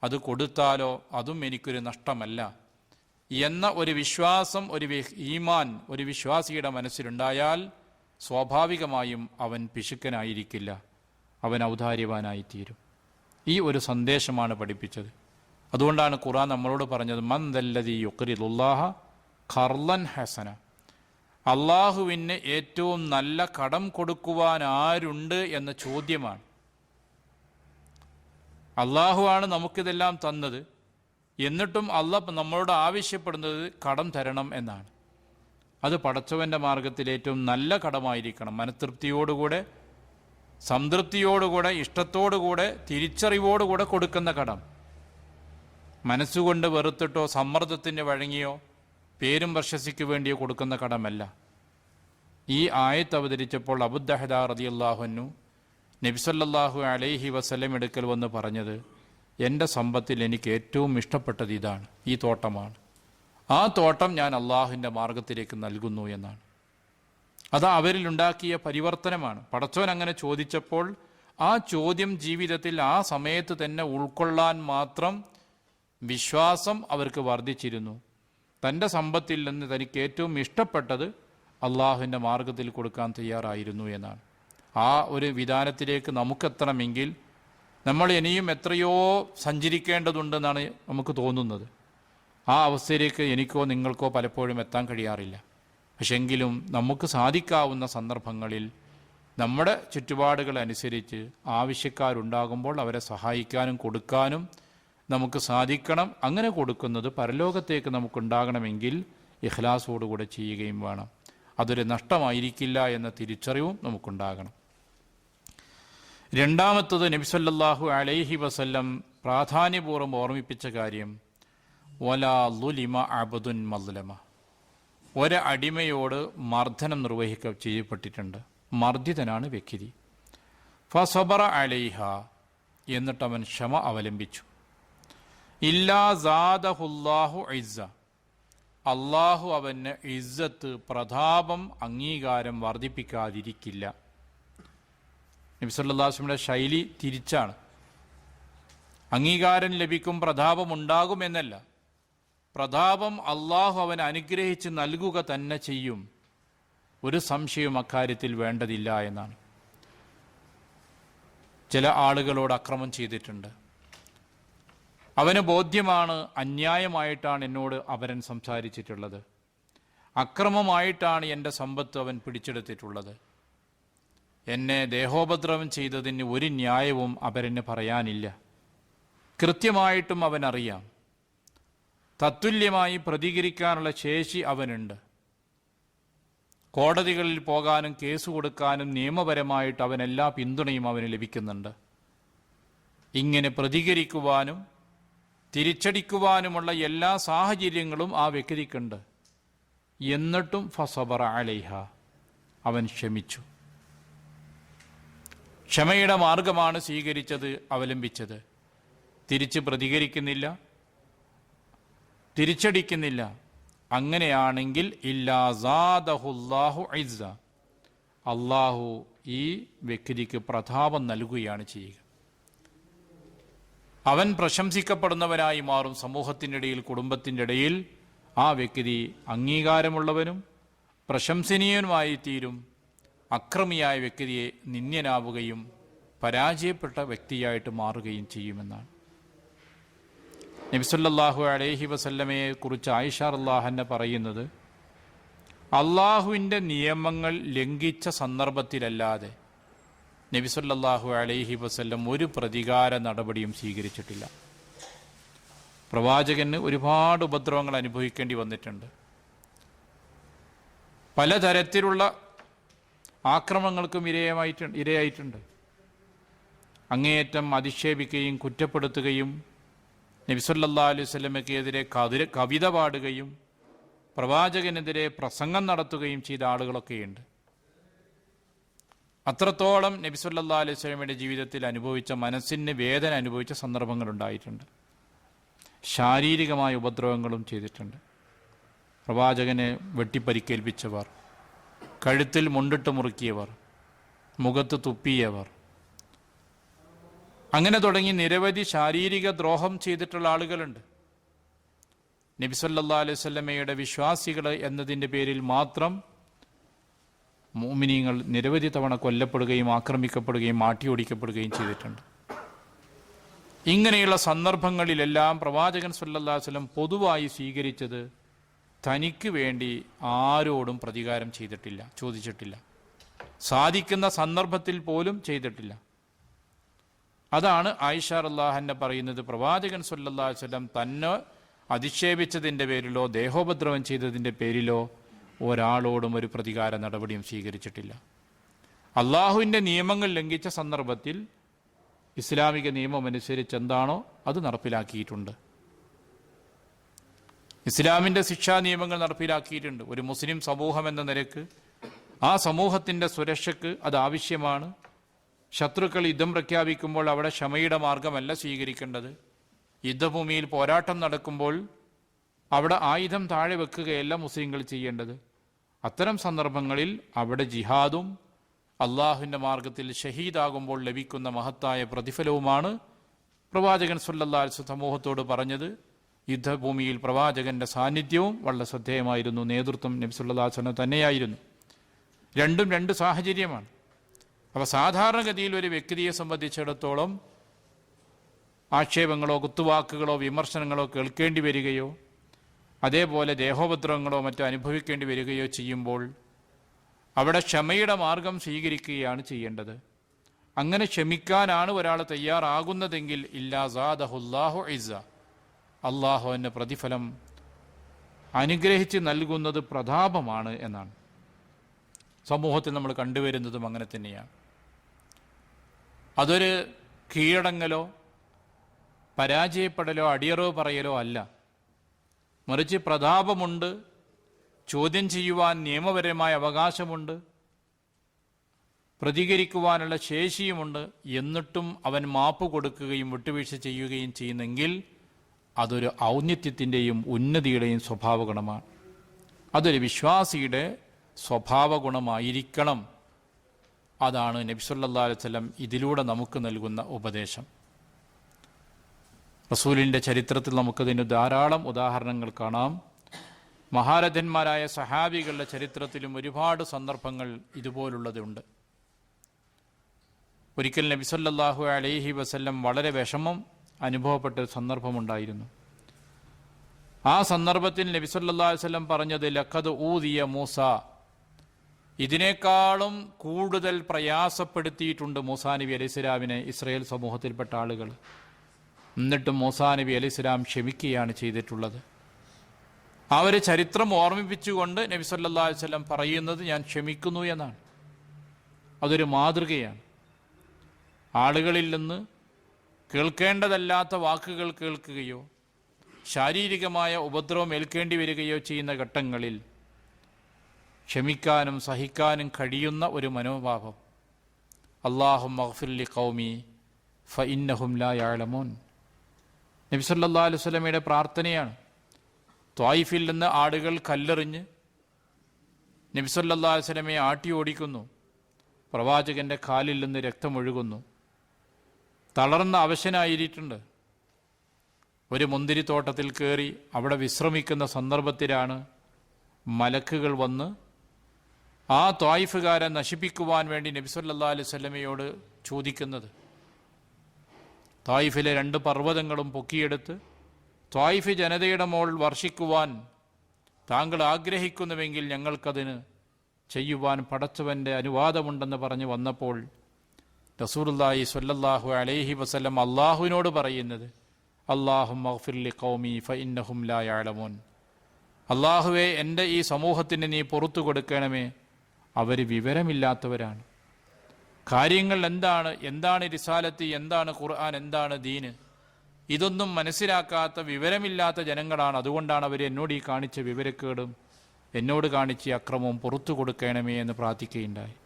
അത് കൊടുത്താലോ അതും എനിക്കൊരു നഷ്ടമല്ല എന്ന ഒരു വിശ്വാസം, ഒരു ഈമാൻ ഒരു വിശ്വാസിയുടെ മനസ്സിലുണ്ടായാൽ സ്വാഭാവികമായും അവൻ പിശുക്കനായിരിക്കില്ല, അവൻ ഔദാര്യവാനായിത്തീരും. ഈ ഒരു സന്ദേശമാണ് പഠിപ്പിച്ചത്. അതുകൊണ്ടാണ് ഖുർആൻ നമ്മളോട് പറഞ്ഞത് മൻ ദല്ലദീ യുഖ്രിദുല്ലാഹ ഖർളൻ ഹസന, അള്ളാഹുവിന് ഏറ്റവും നല്ല കടം കൊടുക്കുവാൻ ആരുണ്ട് എന്ന ചോദ്യമാണ്. അള്ളാഹുവാണ് നമുക്കിതെല്ലാം തന്നത്, എന്നിട്ടും അള്ളാഹ് നമ്മളോട് ആവശ്യപ്പെടുന്നത് കടം തരണം എന്നാണ്. അത് പടച്ചവൻ്റെ മാർഗത്തിൽ ഏറ്റവും നല്ല കടമായിരിക്കണം. മനതൃപ്തിയോടുകൂടെ, സംതൃപ്തിയോടുകൂടെ, ഇഷ്ടത്തോടുകൂടെ, തിരിച്ചറിവോടുകൂടെ കൊടുക്കുന്ന കടം. മനസ്സുകൊണ്ട് വെറുത്തിട്ടോ സമ്മർദ്ദത്തിന് വഴങ്ങിയോ പേരും പ്രശസ്തിക്ക് വേണ്ടിയോ കൊടുക്കുന്ന കടമല്ല. ഈ ആയത്ത് അവതരിച്ചപ്പോൾ അബൂദ്ദഹദാ റളിയല്ലാഹു അൻഹു നബി സല്ലല്ലാഹു അലൈഹി വസല്ലം എടുക്കൽ വന്ന് പറഞ്ഞത്, എൻ്റെ സമ്പത്തിൽ എനിക്ക് ഏറ്റവും ഇഷ്ടപ്പെട്ടത് ഇതാണ്, ഈ തോട്ടമാണ്, ആ തോട്ടം ഞാൻ അള്ളാഹുവിൻ്റെ മാർഗത്തിലേക്ക് നൽകുന്നു എന്നാണ്. അത് അവരിലുണ്ടാക്കിയ പരിവർത്തനമാണ്. പടച്ചവൻ അങ്ങനെ ചോദിച്ചപ്പോൾ ആ ചോദ്യം ജീവിതത്തിൽ ആ സമയത്ത് തന്നെ ഉൾക്കൊള്ളാൻ മാത്രം വിശ്വാസം അവർക്ക് വർദ്ധിച്ചിരുന്നു. തൻ്റെ സമ്പത്തിൽ നിന്ന് തനിക്ക് ഏറ്റവും ഇഷ്ടപ്പെട്ടത് അള്ളാഹുവിൻ്റെ മാർഗത്തിൽ കൊടുക്കാൻ തയ്യാറായിരുന്നു എന്നാണ്. ആ ഒരു വിധാനത്തിലേക്ക് നമുക്കെത്തണമെങ്കിൽ നമ്മൾ ഇനിയും എത്രയോ സഞ്ചരിക്കേണ്ടതുണ്ടെന്നാണ് നമുക്ക് തോന്നുന്നത്. ആ അവസ്ഥയിലേക്ക് എനിക്കോ നിങ്ങൾക്കോ പലപ്പോഴും എത്താൻ കഴിയാറില്ല. പക്ഷെങ്കിലും നമുക്ക് സാധിക്കാവുന്ന സന്ദർഭങ്ങളിൽ നമ്മുടെ ചുറ്റുപാടുകൾ അനുസരിച്ച് ആവശ്യക്കാരുണ്ടാകുമ്പോൾ അവരെ സഹായിക്കാനും കൊടുക്കാനും നമുക്ക് സാധിക്കണം. അങ്ങനെ കൊടുക്കുന്നത് പരലോകത്തേക്ക് നമുക്കുണ്ടാകണമെങ്കിൽ ഇഖ്ലാസോടുകൂടെ ചെയ്യുകയും വേണം. അതൊരു നഷ്ടമായിരിക്കില്ല എന്ന തിരിച്ചറിവും നമുക്കുണ്ടാകണം. രണ്ടാമത്തത് നബി സല്ലല്ലാഹു അലൈഹി വസല്ലം പ്രാധാന്യപൂർവ്വം ഓർമ്മിപ്പിച്ച കാര്യം, വലാ ളുലിമ അബ്ദുൻ മദ്ലമ, ഒരടിമയോട് മർദ്ദനം ചെയ്യപ്പെട്ടിട്ടുണ്ട്, മർദ്ദിതനാണ് വ്യക്തി. ഫസബറ അലൈഹ, എന്നിട്ടവൻ ക്ഷമ അവലംബിച്ചു. ഇല്ലാ സാദഹുല്ലാഹു ഇസ്സ, അള്ളാഹു അവന് ഇസ്സത്ത്, പ്രതാപം, അംഗീകാരം വർദ്ധിപ്പിക്കാതിരിക്കില്ല. നബി സല്ലല്ലാഹു അലൈഹി വസല്ലമയുടെ ശൈലി തിരിച്ചാണ്. അംഗീകാരം ലഭിക്കും, പ്രതാപമുണ്ടാകുമെന്നല്ല, പ്രതാപം അള്ളാഹു അവൻ അനുഗ്രഹിച്ച് നൽകുക തന്നെ ചെയ്യും, ഒരു സംശയവും അക്കാര്യത്തിൽ വേണ്ടതില്ല എന്നാണ്. ചില ആളുകളോട് അക്രമം ചെയ്തിട്ടുണ്ട്. അവന് ബോധ്യമാണ് അന്യായമായിട്ടാണ് എന്നോട് അപരൻ സംസാരിച്ചിട്ടുള്ളത്, അക്രമമായിട്ടാണ് എൻ്റെ സമ്പത്ത് അവൻ പിടിച്ചെടുത്തിട്ടുള്ളത്. എന്നെ ദേഹോപദ്രവം ചെയ്തതിന് ഒരു ന്യായവും അപരന് പറയാനില്ല. കൃത്യമായിട്ടും അവനറിയാം, തത്തുല്യമായി പ്രതികരിക്കാനുള്ള ശേഷി അവനുണ്ട്. കോടതികളിൽ പോകാനും കേസ് കൊടുക്കാനും നിയമപരമായിട്ട് അവൻ എല്ലാ പിന്തുണയും അവന് ലഭിക്കുന്നുണ്ട്. ഇങ്ങനെ പ്രതികരിക്കുവാനും തിരിച്ചടിക്കുവാനുമുള്ള എല്ലാ സാഹചര്യങ്ങളും ആ വ്യക്തിക്കുണ്ട്. എന്നിട്ടും ഫസബറ അലൈഹ, അവൻ ക്ഷമിച്ചു. ക്ഷമയുടെ മാർഗമാണ് സ്വീകരിച്ചത്, അവലംബിച്ചത്. തിരിച്ച് പ്രതികരിക്കുന്നില്ല, തിരിച്ചടിക്കുന്നില്ല. അങ്ങനെയാണെങ്കിൽ ഇല്ലാ സാദഹുല്ലാഹു ഇസ്സ, അള്ളാഹു ഈ വ്യക്തിക്ക് പ്രതാപം നൽകുകയാണ് ചെയ്യുക. അവൻ പ്രശംസിക്കപ്പെടുന്നവനായി മാറും. സമൂഹത്തിൻ്റെ ഇടയിൽ, കുടുംബത്തിൻ്റെ ഇടയിൽ ആ വ്യക്തി അംഗീകാരമുള്ളവനും പ്രശംസനീയനുമായി തീരും. അക്രമിയായ വ്യക്തിയെ നിന്ദ്യനാവുകയും പരാജയപ്പെട്ട വ്യക്തിയായിട്ട് മാറുകയും ചെയ്യുമെന്നാണ്. നബി സല്ലല്ലാഹു അലൈഹി വസല്ലമയെ കുറിച്ച് ആയിഷ റളിയല്ലാഹു പറയുന്നത്, അള്ളാഹുവിൻ്റെ നിയമങ്ങൾ ലംഘിച്ച സന്ദർഭത്തിലല്ലാതെ നബി സല്ലല്ലാഹു അലൈഹി വസല്ലം ഒരു പ്രതികാര നടപടിയും സ്വീകരിച്ചിട്ടില്ല. പ്രവാചകന് ഒരുപാട് ഉപദ്രവങ്ങൾ അനുഭവിക്കേണ്ടി വന്നിട്ടുണ്ട്. പലതരത്തിലുള്ള ആക്രമണങ്ങൾക്കും ഇരയായിട്ടുണ്ട്. അങ്ങേയറ്റം അധിക്ഷേപിക്കുകയും കുറ്റപ്പെടുത്തുകയും നബി സല്ലല്ലാഹു അലൈഹി വസല്ലമയ്ക്കെതിരെ കവിത പാടുകയും പ്രവാചകനെതിരെ പ്രസംഗം നടത്തുകയും ചെയ്ത ആളുകളൊക്കെയുണ്ട്. അത്രത്തോളം നബി സല്ലല്ലാഹു അലൈഹി വസല്ലമയുടെ ജീവിതത്തിൽ അനുഭവിച്ച, മനസ്സിന് വേദന അനുഭവിച്ച സന്ദർഭങ്ങളുണ്ടായിട്ടുണ്ട്. ശാരീരികമായ ഉപദ്രവങ്ങളും ചെയ്തിട്ടുണ്ട്. പ്രവാചകനെ വെട്ടിപ്പരിക്കേൽപ്പിച്ചവർ, കഴുത്തിൽ മുണ്ടിട്ട് മുറുക്കിയവർ, മുഖത്ത് തുപ്പിയവർ, അങ്ങനെ തുടങ്ങി നിരവധി ശാരീരിക ദ്രോഹം ചെയ്തിട്ടുള്ള ആളുകളുണ്ട്. നബി സല്ലല്ലാഹു അലൈഹി വസല്ലമയുടെ വിശ്വാസികൾ എന്നതിൻ്റെ പേരിൽ മാത്രം മുഅ്മിനീങ്ങൾ നിരവധി തവണ കൊല്ലപ്പെടുകയും ആക്രമിക്കപ്പെടുകയും മാട്ടിയോടിക്കപ്പെടുകയും ചെയ്തിട്ടുണ്ട്. ഇങ്ങനെയുള്ള സന്ദർഭങ്ങളിലെല്ലാം പ്രവാചകൻ സല്ലല്ലാഹു അലൈഹി വസല്ലം പൊതുവായി സ്വീകരിച്ചത്, തനിക്ക് വേണ്ടി ആരോടും പ്രതികാരം ചെയ്തിട്ടില്ല, ചോദിച്ചിട്ടില്ല. സാധിക്കുന്ന സന്ദർഭത്തിൽ പോലും ചെയ്തിട്ടില്ല. അതാണ് ആയിഷ റളിയല്ലാഹു അൻഹ പറയുന്നത്, പ്രവാചകൻ സല്ലല്ലാഹു അലൈഹി വസല്ലം തന്നെ അധിക്ഷേപിച്ചതിൻ്റെ പേരിലോ ദേഹോപദ്രവം ചെയ്തതിൻ്റെ പേരിലോ ഒരാളോടും ഒരു പ്രതികാര നടപടിയും സ്വീകരിച്ചിട്ടില്ല. അള്ളാഹുവിൻ്റെ നിയമങ്ങൾ ലംഘിച്ച സന്ദർഭത്തിൽ ഇസ്ലാമിക നിയമം അനുസരിച്ച് എന്താണോ അത് നടപ്പിലാക്കിയിട്ടുണ്ട്. ഇസ്ലാമിൻ്റെ ശിക്ഷാ നിയമങ്ങൾ നടപ്പിലാക്കിയിട്ടുണ്ട്. ഒരു മുസ്ലിം സമൂഹം എന്ന നിലക്ക് ആ സമൂഹത്തിൻ്റെ സുരക്ഷയ്ക്ക് അത് ആവശ്യമാണ്. ശത്രുക്കൾ യുദ്ധം പ്രഖ്യാപിക്കുമ്പോൾ അവിടെ ക്ഷമയുടെ മാർഗമല്ല സ്വീകരിക്കേണ്ടത്. യുദ്ധഭൂമിയിൽ പോരാട്ടം നടക്കുമ്പോൾ അവിടെ ആയുധം താഴെ വെക്കുകയല്ല മുസ്ലിങ്ങൾ ചെയ്യേണ്ടത്. അത്തരം സന്ദർഭങ്ങളിൽ അവിടെ ജിഹാദും അള്ളാഹുവിൻ്റെ മാർഗത്തിൽ ഷഹീദാകുമ്പോൾ ലഭിക്കുന്ന മഹത്തായ പ്രതിഫലവുമാണ് പ്രവാചകൻ സല്ലല്ലാഹു അലൈഹി വസല്ലം സമൂഹത്തോട് പറഞ്ഞത്. യുദ്ധഭൂമിയിൽ പ്രവാചകന്റെ സാന്നിധ്യവും വളരെ ശ്രദ്ധേയമായിരുന്നു. നേതൃത്വം നബി സല്ലല്ലാഹു അലൈഹി വസല്ലം തന്നെയായിരുന്നു. രണ്ടും രണ്ട് സാഹചര്യമാണ്. അപ്പോൾ സാധാരണഗതിയിൽ ഒരു വ്യക്തിയെ സംബന്ധിച്ചിടത്തോളം ആക്ഷേപങ്ങളോ കുത്തുവാക്കുകളോ വിമർശനങ്ങളോ കേൾക്കേണ്ടി വരികയോ അതേപോലെ ദേഹോപദ്രവങ്ങളോ മറ്റോ അനുഭവിക്കേണ്ടി വരികയോ ചെയ്യുമ്പോൾ അവിടെ ക്ഷമയുടെ മാർഗം സ്വീകരിക്കുകയാണ് ചെയ്യേണ്ടത്. അങ്ങനെ ക്ഷമിക്കാനാണ് ഒരാൾ തയ്യാറാകുന്നതെങ്കിൽ ഇല്ലാ സാദഹുല്ലാഹു ഇസ്സ, അള്ളാഹു എന്ന പ്രതിഫലം അനുഗ്രഹിച്ച് നൽകുന്നത് പ്രതാപമാണ് എന്നാണ്. സമൂഹത്തിൽ നമ്മൾ കണ്ടുവരുന്നതും അങ്ങനെ തന്നെയാണ്. അതൊരു കീഴടങ്ങലോ പരാജയപ്പെടലോ അടിയറവ് പറയലോ അല്ല, മറിച്ച് പ്രതാപമുണ്ട്, ചോദ്യം ചെയ്യുവാൻ നിയമപരമായ അവകാശമുണ്ട്, പ്രതികരിക്കുവാനുള്ള ശേഷിയുമുണ്ട്. എന്നിട്ടും അവൻ മാപ്പ് കൊടുക്കുകയും വിട്ടുവീഴ്ച ചെയ്യുകയും ചെയ്യുന്നെങ്കിൽ അതൊരു ഔന്നത്യത്തിൻ്റെയും ഉന്നതിയുടെയും സ്വഭാവ ഗുണമാണ്. അതൊരു വിശ്വാസിയുടെ സ്വഭാവ ഗുണമായിരിക്കണം. അതാണ് നബി സല്ലല്ലാഹു അലൈഹി വസല്ലം ഇതിലൂടെ നമുക്ക് നൽകുന്ന ഉപദേശം. റസൂലിൻ്റെ ചരിത്രത്തിൽ നമുക്കതിന് ധാരാളം ഉദാഹരണങ്ങൾ കാണാം. മഹാരഥന്മാരായ സഹാബികളുടെ ചരിത്രത്തിലും ഒരുപാട് സന്ദർഭങ്ങൾ ഇതുപോലുള്ളതുണ്ട്. ഒരിക്കൽ നബി സല്ലല്ലാഹു അലൈഹി വസല്ലം വളരെ വിഷമം അനുഭവപ്പെട്ട ഒരു സന്ദർഭമുണ്ടായിരുന്നു. ആ സന്ദർഭത്തിൽ നബി സല്ലല്ലാഹു അലൈഹി വസല്ലം പറഞ്ഞത് ലഖദ് ഊദിയ മൂസ, ഇതിനേക്കാളും കൂടുതൽ പ്രയാസപ്പെടുത്തിയിട്ടുണ്ട് മൂസാ നബി അലൈഹിസ്സലാമിനെ ഇസ്രായേൽ സമൂഹത്തിൽപ്പെട്ട ആളുകൾ. എന്നിട്ടും മൂസാ നബി അലൈഹിസ്സലാം ക്ഷമിക്കുകയാണ് ചെയ്തിട്ടുള്ളത്. ആ ഒരു ചരിത്രം ഓർമ്മിപ്പിച്ചുകൊണ്ട് നബി സല്ലല്ലാഹു അലൈഹി വസല്ലം പറയുന്നത് ഞാൻ ക്ഷമിക്കുന്നു എന്നാണ്. അതൊരു മാതൃകയാണ്. ആളുകളിൽ നിന്ന് കേൾക്കേണ്ടതല്ലാത്ത വാക്കുകൾ കേൾക്കുകയോ ശാരീരികമായ ഉപദ്രവം ഏൽക്കേണ്ടി വരികയോ ചെയ്യുന്ന ഘട്ടങ്ങളിൽ ക്ഷമിക്കാനും സഹിക്കാനും കഴിയുന്ന ഒരു മനോഭാവം. അല്ലാഹുമ്മ ഗ്ഫിർ ലി ഖൗമി ഫഇന്നഹും ലാ യഅലമൂൻ നബി സല്ലല്ലാഹു അലൈഹി വസല്ലമയുടെ പ്രാർത്ഥനയാണ്. ത്വായിഫിൽ നിന്ന് ആളുകൾ കല്ലെറിഞ്ഞ് നബി സല്ലല്ലാഹു അലൈഹി വസല്ലമയെ ആട്ടി ഓടിക്കുന്നു. പ്രവാചകന്റെ കാലിൽ നിന്ന് രക്തമൊഴുകുന്നു. തളർന്ന അവശനായിരിട്ടുണ്ട്. ഒരു മുന്തിരിത്തോട്ടത്തിൽ കയറി അവിടെ വിശ്രമിക്കുന്ന സന്ദർഭത്തിലാണ് മലക്കുകൾ വന്ന് ആ ത്വായിഫുകാരെ നശിപ്പിക്കുവാൻ വേണ്ടി നബി സല്ലല്ലാഹു അലൈഹി വസല്ലമയോട് ചോദിക്കുന്നത്. ത്വായിഫിലെ 2 പർവ്വതങ്ങളും പൊക്കിയെടുത്ത് ത്വായിഫ് ജനതയുടെ മോൾ വർഷിക്കുവാൻ താങ്കൾ ആഗ്രഹിക്കുന്നുവെങ്കിൽ ഞങ്ങൾക്കതിന് ചെയ്യുവാൻ പടച്ചവൻ്റെ അനുവാദമുണ്ടെന്ന് പറഞ്ഞു വന്നപ്പോൾ റസൂലുള്ളാഹി സ്വല്ലല്ലാഹു അലൈഹി വസല്ലം അള്ളാഹുവിനോട് പറയുന്നത് അല്ലാഹുമ്മ ഗ്ഫിർ ലി ഖൗമി ഫഇന്നഹും ലാ യഅലമൂൻ, അള്ളാഹുവേ എൻ്റെ ഈ സമൂഹത്തിന് നീ പുറത്തു കൊടുക്കണമേ, അവർ വിവരമില്ലാത്തവരാണ്. കാര്യങ്ങൾ എന്താണ് റിസാലത്ത്, എന്താണ് ഖുർആൻ, എന്താണ് ദീന്, ഇതൊന്നും മനസ്സിലാക്കാത്ത വിവരമില്ലാത്ത ജനങ്ങളാണ്. അതുകൊണ്ടാണ് അവർ എന്നോട് ഈ കാണിച്ച വിവരക്കേടും എന്നോട് കാണിച്ച അക്രമവും പുറത്തു കൊടുക്കണമേ എന്ന് പ്രാർത്ഥിക്കുകയുണ്ടായി.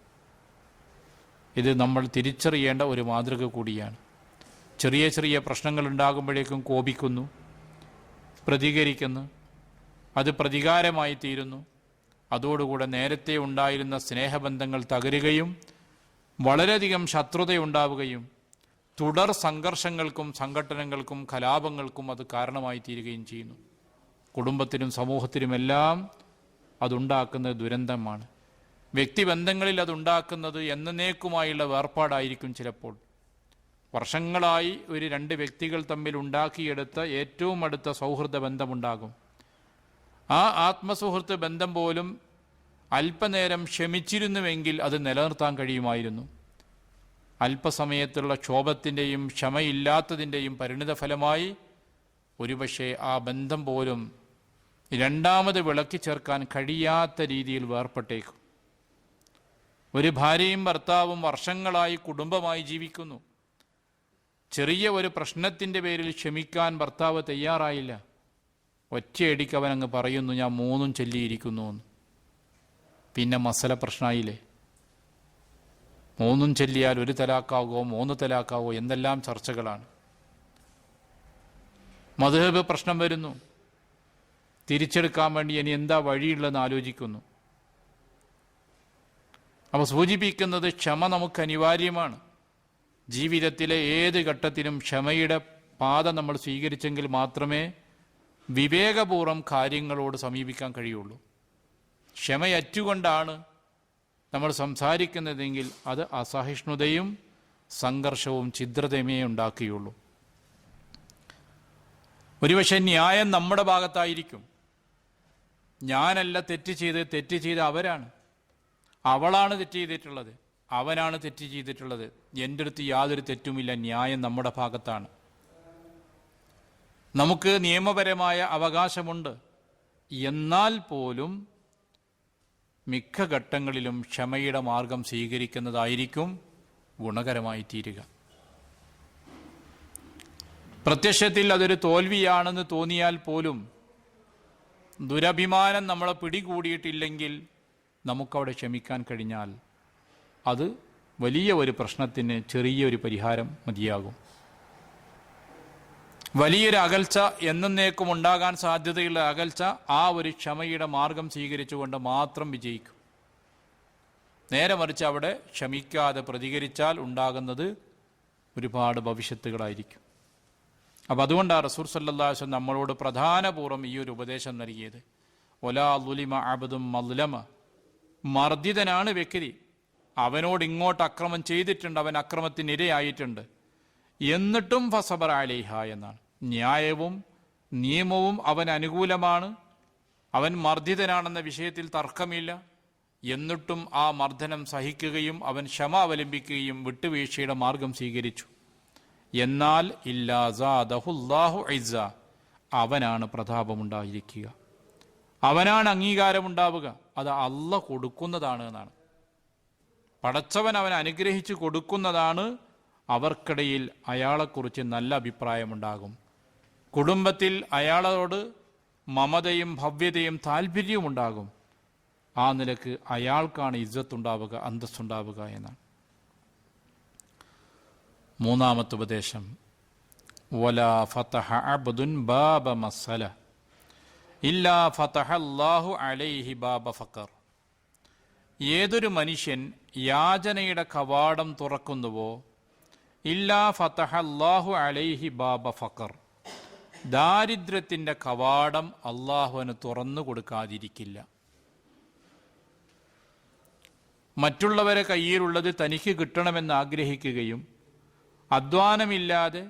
ഇത് നമ്മൾ തിരിച്ചറിയേണ്ട ഒരു മാതൃക കൂടിയാണ്. ചെറിയ ചെറിയ പ്രശ്നങ്ങൾ ഉണ്ടാകുമ്പോഴേക്കും കോപിക്കുന്നു, പ്രതികരിക്കുന്നു, അത് പ്രതികാരമായി തീരുന്നു. അതോടുകൂടെ നേരത്തെ ഉണ്ടായിരുന്ന സ്നേഹബന്ധങ്ങൾ തകരുകയും വളരെയധികം ശത്രുതയുണ്ടാവുകയും തുടർ സംഘർഷങ്ങൾക്കും സംഘട്ടനങ്ങൾക്കും കലാപങ്ങൾക്കും അത് കാരണമായി തീരുകയും ചെയ്യുന്നു. കുടുംബത്തിനും സമൂഹത്തിനുമെല്ലാം അതുണ്ടാക്കുന്നത് ദുരന്തമാണ്. വ്യക്തിബന്ധങ്ങളിൽ അതുണ്ടാക്കുന്നത് എന്നേക്കുമായുള്ള വേർപാടായിരിക്കും. ചിലപ്പോൾ വർഷങ്ങളായി ഒരു 2 വ്യക്തികൾ തമ്മിൽ ഉണ്ടാക്കിയെടുത്ത ഏറ്റവും അടുത്ത സൗഹൃദ ബന്ധമുണ്ടാകും. ആ ആത്മസുഹൃത്ത് ബന്ധം പോലും അല്പനേരം ക്ഷമിച്ചിരുന്നുവെങ്കിൽ അത് നിലനിർത്താൻ കഴിയുമായിരുന്നു. അല്പസമയത്തുള്ള ക്ഷോഭത്തിൻ്റെയും ക്ഷമയില്ലാത്തതിൻ്റെയും പരിണിതഫലമായി ഒരുപക്ഷെ ആ ബന്ധം പോലും രണ്ടാമത് വിളക്കി ചേർക്കാൻ കഴിയാത്ത രീതിയിൽ വേർപെട്ടേക്കും. ഒരു ഭാര്യയും ഭർത്താവും വർഷങ്ങളായി കുടുംബമായി ജീവിക്കുന്നു. ചെറിയ ഒരു പ്രശ്നത്തിൻ്റെ പേരിൽ ക്ഷമിക്കാൻ ഭർത്താവ് തയ്യാറായില്ല. ഒറ്റയടിക്ക് അവനങ്ങ് പറയുന്നു ഞാൻ 3 ചൊല്ലിയിരിക്കുന്നു എന്ന്. പിന്നെ മസല പ്രശ്നമായില്ലേ? 3 ചൊല്ലിയാൽ 1 തലാക്കാവോ 3 തലാക്കാവോ എന്തെല്ലാം ചർച്ചകളാണ്. മദ്ഹബ് പ്രശ്നം വരുന്നു. തിരിച്ചെടുക്കാൻ വേണ്ടി ഇനി എന്താ വഴിയുള്ളതെന്ന് ആലോചിക്കുന്നു. അപ്പോൾ സൂചിപ്പിക്കുന്നത് ക്ഷമ നമുക്ക് അനിവാര്യമാണ്. ജീവിതത്തിലെ ഏത് ഘട്ടത്തിലും ക്ഷമയുടെ പാത നമ്മൾ സ്വീകരിച്ചെങ്കിൽ മാത്രമേ വിവേകപൂർവ്വം കാര്യങ്ങളോട് സമീപിക്കാൻ കഴിയുള്ളൂ. ക്ഷമയറ്റുകൊണ്ടാണ് നമ്മൾ സംസാരിക്കുന്നതെങ്കിൽ അത് അസഹിഷ്ണുതയും സംഘർഷവും ഛിദ്രതയുമേ ഉണ്ടാക്കുകയുള്ളൂ. ഒരുപക്ഷെ ന്യായം നമ്മുടെ ഭാഗത്തായിരിക്കും. ഞാനല്ല തെറ്റ് ചെയ്ത് അവരാണ്, അവളാണ് തെറ്റ് ചെയ്തിട്ടുള്ളത്, അവനാണ് തെറ്റ് ചെയ്തിട്ടുള്ളത്. എൻ്റെ അടുത്ത് യാതൊരു തെറ്റുമില്ല, ന്യായം നമ്മുടെ ഭാഗത്താണ്. നമുക്ക് നിയമപരമായ അവകാശമുണ്ട്. എന്നാൽ പോലും മിക്ക ഘട്ടങ്ങളിലും ക്ഷമയുടെ മാർഗം സ്വീകരിക്കുന്നതായിരിക്കും ഗുണകരമായി തീരുക. പ്രത്യക്ഷത്തിൽ അതൊരു തോൽവിയാണെന്ന് തോന്നിയാൽ പോലും ദുരഭിമാനം നമ്മളെ പിടികൂടിയിട്ടില്ലെങ്കിൽ നമുക്കവിടെ ക്ഷമിക്കാൻ കഴിഞ്ഞാൽ അത് വലിയ ഒരു പ്രശ്നത്തിന് ചെറിയൊരു പരിഹാരം മതിയാകും. വലിയൊരു അകൽച്ച എന്നേക്കും ഉണ്ടാകാൻ സാധ്യതയുള്ള അകൽച്ച ആ ഒരു ക്ഷമയുടെ മാർഗം സ്വീകരിച്ചുകൊണ്ട് മാത്രം വിജയിക്കും. നേരെ മറിച്ച് അവിടെ ക്ഷമിക്കാതെ പ്രതികരിച്ചാൽ ഉണ്ടാകുന്നത് ഒരുപാട് ഭവിഷ്യത്തുകളായിരിക്കും. അപ്പോൾ അതുകൊണ്ടാണ് റസൂൽ സല്ലല്ലാഹു അലൈഹി വസല്ലം നമ്മളോട് പ്രധാനപൂർവ്വം ഈ ഒരു ഉപദേശം നൽകിയത്. വലാ ളുലിമ അബ്ദും മദ്ലമ, മർദ്ദിതനാണ് വ്യക്തി, അവനോട് ഇങ്ങോട്ട് അക്രമം ചെയ്തിട്ടുണ്ട്, അവൻ അക്രമത്തിന് ഇരയായിട്ടുണ്ട്. എന്നിട്ടും ഫസബറ അലൈഹ എന്നാണ്. ന്യായവും നിയമവും അവൻ അനുകൂലമാണ്, അവൻ മർദ്ദിതനാണെന്ന വിഷയത്തിൽ തർക്കമില്ല. എന്നിട്ടും ആ മർദ്ദനം സഹിക്കുകയും അവൻ ക്ഷമ അവലംബിക്കുകയും വിട്ടുവീഴ്ചയുടെ മാർഗം സ്വീകരിച്ചു. എന്നാൽ ഇല്ലാ സാദഹുല്ലാഹു ഇസ്സ, അവനാണ് പ്രതാപമുണ്ടായിരിക്കുക, അവനാണ് അംഗീകാരമുണ്ടാവുക. അത് അള്ള കൊടുക്കുന്നതാണ് എന്നാണ്. പടച്ചവൻ അവൻ അനുഗ്രഹിച്ചു കൊടുക്കുന്നതാണ്. അവർക്കിടയിൽ അയാളെക്കുറിച്ച് നല്ല അഭിപ്രായമുണ്ടാകും. കുടുംബത്തിൽ അയാളോട് മമതയും ഭവ്യതയും താല്പര്യവും ഉണ്ടാകും. ആ നിലക്ക് അയാൾക്കാണ് ഇസ്സത്തുണ്ടാവുക, അന്തസ്സുണ്ടാവുക എന്നാണ്. മൂന്നാമത്തെ ഉപദേശം, വലാ ഫതഹ അബ്ദുൻ ബാബ മസ്സല ഇല്ലാ ഫതഹ അല്ലാഹു അലൈഹി ബാബ ഫഖർ. ഏതൊരു മനുഷ്യൻ യാചനയുടെ കവാടം തുറക്കുന്നുവോ ഇല്ലാ ഫതഹ അല്ലാഹു അലൈഹി ബാബ ഫഖർ, ദാരിദ്ര്യത്തിൻ്റെ കവാടം അള്ളാഹുവിന് തുറന്നു കൊടുക്കാതിരിക്കില്ല. മറ്റുള്ളവരെ കയ്യിലുള്ളത് തനിക്ക് കിട്ടണമെന്ന് ആഗ്രഹിക്കുകയും അധ്വാനമില്ലാതെ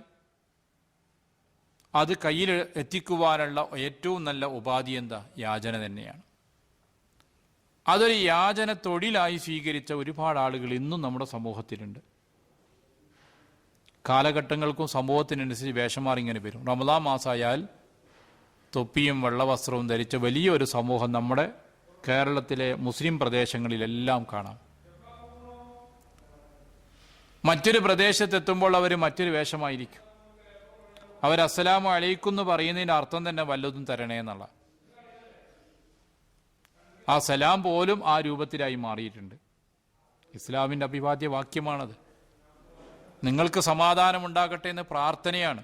അത് കയ്യിൽ എത്തിക്കുവാനുള്ള ഏറ്റവും നല്ല ഉപാധി എന്താ? യാചന തന്നെയാണ്. അതൊരു യാചന തൊഴിലായി സ്വീകരിച്ച ഒരുപാട് ആളുകൾ ഇന്നും നമ്മുടെ സമൂഹത്തിലുണ്ട്. കാലഘട്ടങ്ങൾക്കും സമൂഹത്തിനനുസരിച്ച് വേഷമാർ ഇങ്ങനെ വരും. റമദാൻ മാസമായാൽ തൊപ്പിയും വെള്ളവസ്ത്രവും ധരിച്ച വലിയൊരു സമൂഹം നമ്മുടെ കേരളത്തിലെ മുസ്ലിം പ്രദേശങ്ങളിലെല്ലാം കാണാം. മറ്റൊരു പ്രദേശത്തെത്തുമ്പോൾ അവർ മറ്റൊരു വേഷമായിരിക്കും. അവർ അസ്സലാമു അലൈക്കും എന്ന് പറയുന്നതിൻ്റെ അർത്ഥം തന്നെ വല്ലതും തരണേ എന്നുള്ള ആ സലാം പോലും ആ രൂപത്തിലായി മാറിയിട്ടുണ്ട്. ഇസ്ലാമിൻ്റെ അഭിവാദ്യ വാക്യമാണത്. നിങ്ങൾക്ക് സമാധാനമുണ്ടാകട്ടെ എന്ന് പ്രാർത്ഥനയാണ്.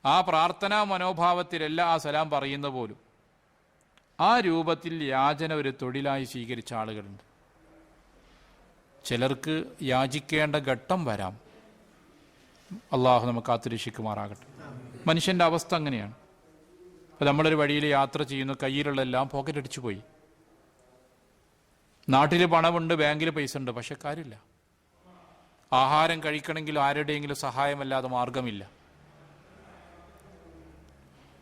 ആ പ്രാർത്ഥനാ മനോഭാവത്തിലല്ല ആ സലാം പറയുന്ന പോലും. ആ രൂപത്തിൽ യാചന ഒരു തൊഴിലായി സ്വീകരിച്ച ആളുകളുണ്ട്. ചിലർക്ക് യാചിക്കേണ്ട ഘട്ടം വരാം. അള്ളാഹു നമുക്ക് കാത്തുരക്ഷിക്കുമാറാകട്ടെ. മനുഷ്യൻ്റെ അവസ്ഥ അങ്ങനെയാണ്. അപ്പോൾ നമ്മളൊരു വഴിയിൽ യാത്ര ചെയ്യുന്നു, കയ്യിലുള്ളെല്ലാം പോക്കറ്റടിച്ചു പോയി. നാട്ടിൽ പണമുണ്ട്, ബാങ്കിൽ പൈസ ഉണ്ട്, പക്ഷെ കാര്യമില്ല. ആഹാരം കഴിക്കണമെങ്കിൽ ആരുടെയെങ്കിലും സഹായമല്ലാതെ മാർഗമില്ല.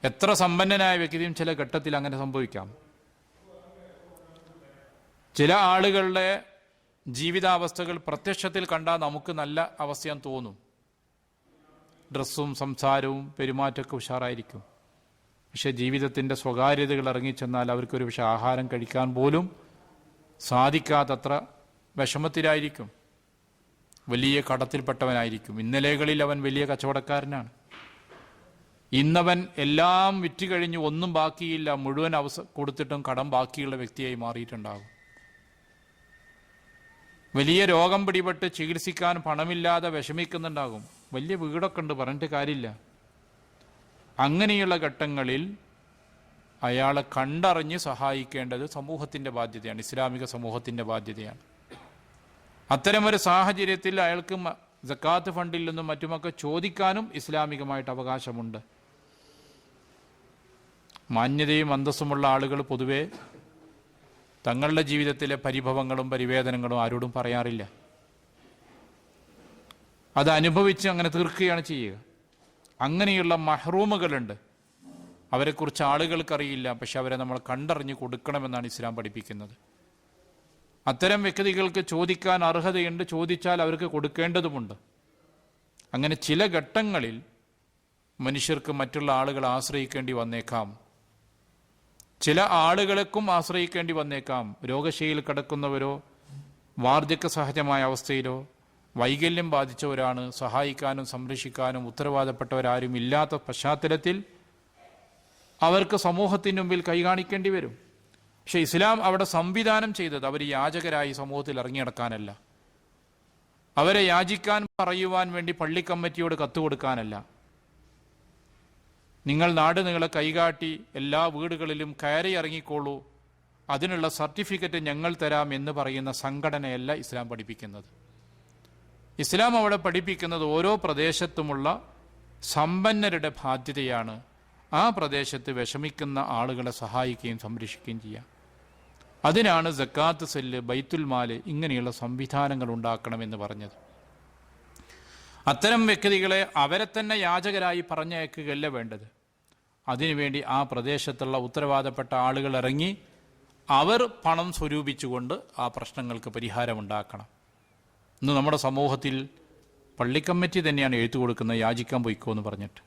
എത്ര സമ്പന്നനായ വ്യക്തിയും ചില ഘട്ടത്തിൽ അങ്ങനെ സംഭവിക്കാം. ചില ആളുകളുടെ ജീവിതാവസ്ഥകൾ പ്രത്യക്ഷത്തിൽ കണ്ടാൽ നമുക്ക് നല്ല അവസ്ഥയാൻ തോന്നും. ഡ്രസ്സും സംസാരവും പെരുമാറ്റമൊക്കെ ഉഷാറായിരിക്കും. പക്ഷെ ജീവിതത്തിൻ്റെ സ്വകാര്യതകൾ ഇറങ്ങിച്ചെന്നാൽ അവർക്കൊരു പക്ഷെ ആഹാരം കഴിക്കാൻ പോലും സാധിക്കാത്തത്ര വിഷമത്തിലായിരിക്കും. വലിയ കടത്തിൽപ്പെട്ടവനായിരിക്കും. ഇന്നലെകളിൽ അവൻ വലിയ കച്ചവടക്കാരനാണ്. ഇന്നവൻ എല്ലാം വിറ്റ് കഴിഞ്ഞ് ഒന്നും ബാക്കിയില്ല, മുഴുവൻ കൊടുത്തിട്ടും കടം ബാക്കിയുള്ള വ്യക്തിയായി മാറിയിട്ടുണ്ടാകും. വലിയ രോഗം പിടിപെട്ട് ചികിത്സിക്കാൻ പണമില്ലാതെ വിഷമിക്കുന്നുണ്ടാകും. വലിയ വീടൊക്കെ ഉണ്ട്, പറഞ്ഞിട്ട് കാര്യമില്ല. അങ്ങനെയുള്ള ഘട്ടങ്ങളിൽ അയാളെ കണ്ടറിഞ്ഞ് സഹായിക്കേണ്ടത് സമൂഹത്തിൻ്റെ ബാധ്യതയാണ്, ഇസ്ലാമിക സമൂഹത്തിൻ്റെ ബാധ്യതയാണ്. അത്തരമൊരു സാഹചര്യത്തിൽ അയാൾക്ക് സക്കാത്ത് ഫണ്ടിൽ നിന്നും മറ്റുമൊക്കെ ചോദിക്കാനും ഇസ്ലാമികമായിട്ട് അവകാശമുണ്ട്. മാന്യതയും അന്തസ്സുമുള്ള ആളുകൾ പൊതുവെ തങ്ങളുടെ ജീവിതത്തിലെ പരിഭവങ്ങളും പരിവേദനങ്ങളും ആരോടും പറയാറില്ല. അത് അനുഭവിച്ച് അങ്ങനെ തീർക്കുകയാണ് ചെയ്യുക. അങ്ങനെയുള്ള മഹ്റൂമുകളുണ്ട്. അവരെക്കുറിച്ച് ആളുകൾക്കറിയില്ല, പക്ഷെ അവരെ നമ്മൾ കണ്ടറിഞ്ഞ് കൊടുക്കണമെന്നാണ് ഇസ്ലാം പഠിപ്പിക്കുന്നത്. അത്തരം വ്യക്തികൾക്ക് ചോദിക്കാൻ അർഹതയുണ്ട്, ചോദിച്ചാൽ അവർക്ക് കൊടുക്കേണ്ടതുമുണ്ട്. അങ്ങനെ ചില ഘട്ടങ്ങളിൽ മനുഷ്യർക്ക് മറ്റുള്ള ആളുകളെ ആശ്രയിക്കേണ്ടി വന്നേക്കാം. ചില ആളുകൾക്കും ആശ്രയിക്കേണ്ടി വന്നേക്കാം. രോഗശൈലിയിൽ കിടക്കുന്നവരോ വാർദ്ധക്യ സഹജമായ അവസ്ഥയിലോ വൈകല്യം ബാധിച്ചവരാണ്. സഹായിക്കാനും സംരക്ഷിക്കാനും ഉത്തരവാദപ്പെട്ടവരാരും ഇല്ലാത്ത പശ്ചാത്തലത്തിൽ അവർക്ക് സമൂഹത്തിന് മുമ്പിൽ കൈകാണിക്കേണ്ടി വരും. പക്ഷെ ഇസ്ലാം അവിടെ സംവിധാനം ചെയ്തത് അവർ യാചകരായി സമൂഹത്തിൽ ഇറങ്ങിനടക്കാനല്ല, അവരെ യാചിക്കാൻ പറയുവാൻ വേണ്ടി പള്ളി കമ്മിറ്റിയോട് കത്ത് കൊടുക്കാനല്ല. നിങ്ങൾ നാട് നിങ്ങളെ കൈകാട്ടി എല്ലാ വീടുകളിലും കയറി ഇറങ്ങിക്കോളൂ, അതിനുള്ള സർട്ടിഫിക്കറ്റ് ഞങ്ങൾ തരാം എന്ന് പറയുന്ന സംഘടനയല്ല ഇസ്ലാം പഠിപ്പിക്കുന്നത്. ഇസ്ലാം അവിടെ പഠിപ്പിക്കുന്നത് ഓരോ പ്രദേശത്തുമുള്ള സമ്പന്നരുടെ ബാധ്യതയാണ് ആ പ്രദേശത്ത് വിഷമിക്കുന്ന ആളുകളെ സഹായിക്കുകയും സംരക്ഷിക്കുകയും ചെയ്യുക. അതിനാണ് സക്കാത്ത് സെല്ല്, ബൈത്തുൽ മാല് ഇങ്ങനെയുള്ള സംവിധാനങ്ങൾ ഉണ്ടാക്കണമെന്ന് പറഞ്ഞത്. അത്തരം വ്യക്തികളെ അവരെ തന്നെ യാചകരായി പറഞ്ഞയക്കുകയല്ല വേണ്ടത്. അതിനുവേണ്ടി ആ പ്രദേശത്തുള്ള ഉത്തരവാദപ്പെട്ട ആളുകൾ ഇറങ്ങി അവർ പണം സ്വരൂപിച്ചുകൊണ്ട് ആ പ്രശ്നങ്ങൾക്ക് പരിഹാരമുണ്ടാക്കണം. ഇന്ന് നമ്മുടെ സമൂഹത്തിൽ പള്ളിക്കമ്മിറ്റി തന്നെയാണ് എഴുത്തു കൊടുക്കുന്നത്, യാചിക്കാൻ പോയിക്കോ എന്ന് പറഞ്ഞിട്ട്.